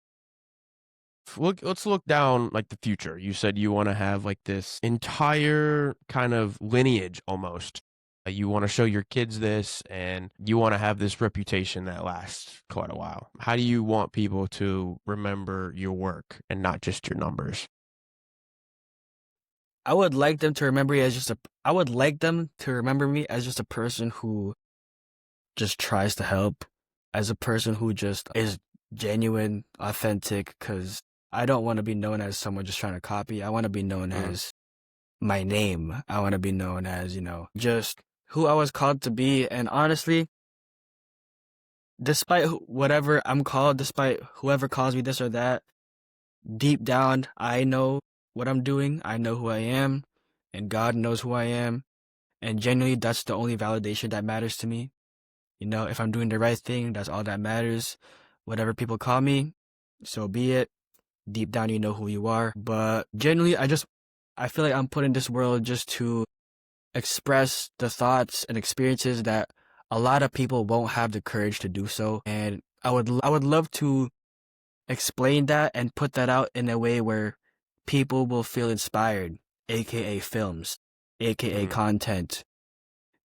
let's look down like the future. You said you want to have like this entire kind of lineage almost. You want to show your kids this, and you want to have this reputation that lasts quite a while. How do you want people to remember your work and not just your numbers? I would like them to remember me as just a I would like them to remember me as just a person who just tries to help, as a person who just is genuine, authentic, because I don't want to be known as someone just trying to copy. I want to be known Mm, as my name. I want to be known as, just who I was called to be. And honestly, despite whatever I'm called, despite whoever calls me this or that, deep down, I know what I'm doing. I know who I am, and God knows who I am. And genuinely, that's the only validation that matters to me. If I'm doing the right thing, that's all that matters. Whatever people call me, so be it. Deep down, you know who you are. But genuinely, I feel like I'm put in this world just to express the thoughts and experiences that a lot of people won't have the courage to do so. And I would love to explain that and put that out in a way where people will feel inspired, aka films, aka mm, content.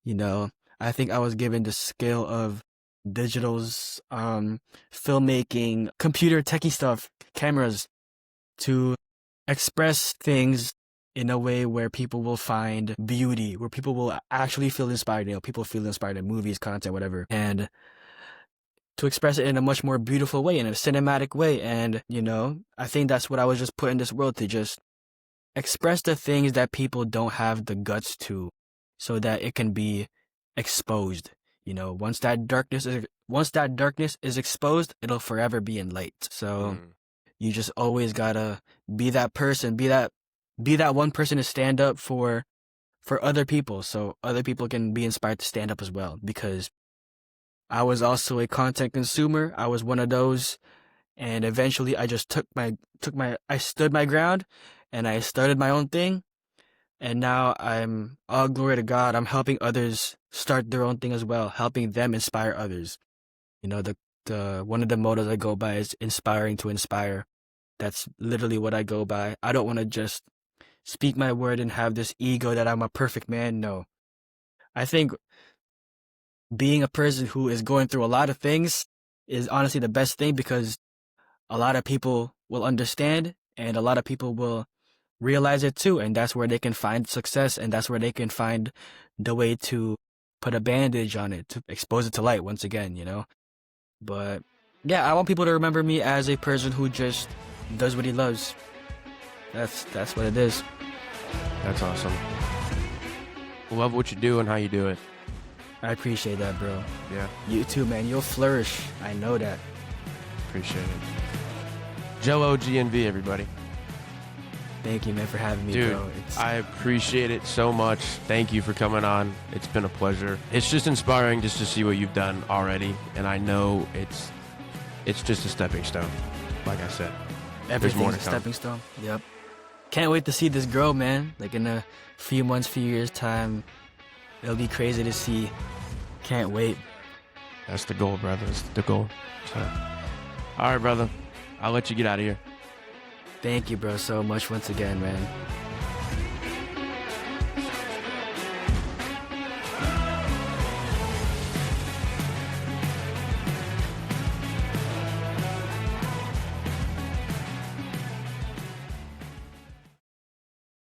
You know, I think I was given the skill of digital's filmmaking, computer techie stuff, cameras to express things in a way where people will find beauty, where people will actually feel inspired. People feel inspired in movies, content, whatever, and to express it in a much more beautiful way, in a cinematic way. And, I think that's what I was just put in this world to just express the things that people don't have the guts to, so that it can be exposed. Once that darkness is exposed, it'll forever be in light. So mm. you just always gotta be that person, be that one person to stand up for other people, so other people can be inspired to stand up as well. Because I was also a content consumer. I was one of those, and eventually I just I stood my ground, and I started my own thing. And now I'm all glory to God. I'm helping others start their own thing as well, helping them inspire others. The one of the mottos I go by is inspiring to inspire. That's literally what I go by. I don't want to just speak my word and have this ego that I'm a perfect man. No. I think being a person who is going through a lot of things is honestly the best thing, because a lot of people will understand and a lot of people will realize it too. And that's where they can find success, and that's where they can find the way to put a bandage on it, to expose it to light once again. But yeah, I want people to remember me as a person who just does what he loves. That's what it is. That's awesome. Love what you do and how you do it. I appreciate that, bro. Yeah, You too, man. You'll flourish. I know that. appreciate it. JelloGNV, everybody. Thank you, man, for having me, Dude, bro. I appreciate it so much. Thank you for coming on. It's been a pleasure. It's just inspiring just to see what you've done already, and I know it's just a stepping stone. Like I said, there's more Everything's to a come. stepping stone. Yep. Can't wait to see this grow, man. Like in a few months, few years time. it'll be crazy to see. Can't wait. That's the goal, brother. That's the goal. So, all right, brother. I'll let you get out of here. Thank you, bro, so much once again, man.